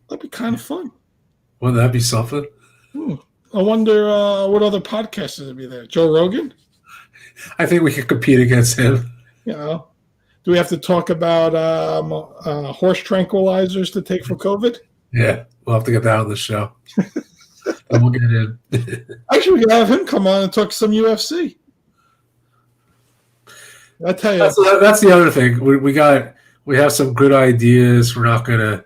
That'd be kind of fun. Wouldn't that be something? I wonder what other podcasters would be there. Joe Rogan? I think we could compete against him. Do we have to talk about horse tranquilizers to take for COVID? Yeah, we'll have to get that on the show. And we'll get in. Actually, we could have him come on and talk some UFC. I tell you, that's the other thing. We have some good ideas. We're not gonna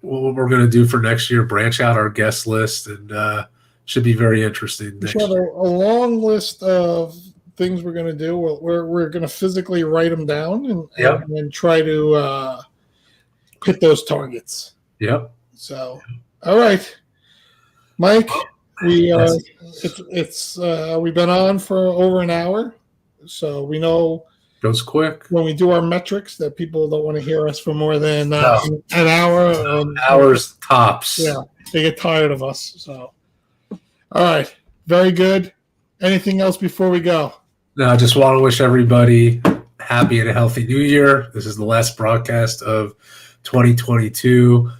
what we're gonna do for next year. Branch out our guest list, and should be very interesting. We have a long list of things we're gonna do. We're gonna physically write them down and try to hit those targets. Yep. So, all right, Mike. We've been on for over an hour, so we know goes quick when we do our metrics that people don't want to hear us for more than an hour. Hours tops. Yeah, they get tired of us. So, all right, very good. Anything else before we go? No, I just want to wish everybody happy and a healthy new year. This is the last broadcast of 2022.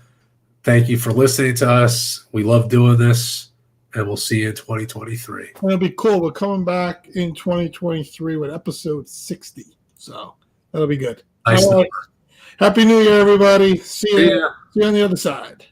Thank you for listening to us. We love doing this, and we'll see you in 2023. It'll be cool. We're coming back in 2023 with episode 60. So that'll be good. Nice All right. number. Happy New Year, everybody. See you Yeah. on the other side.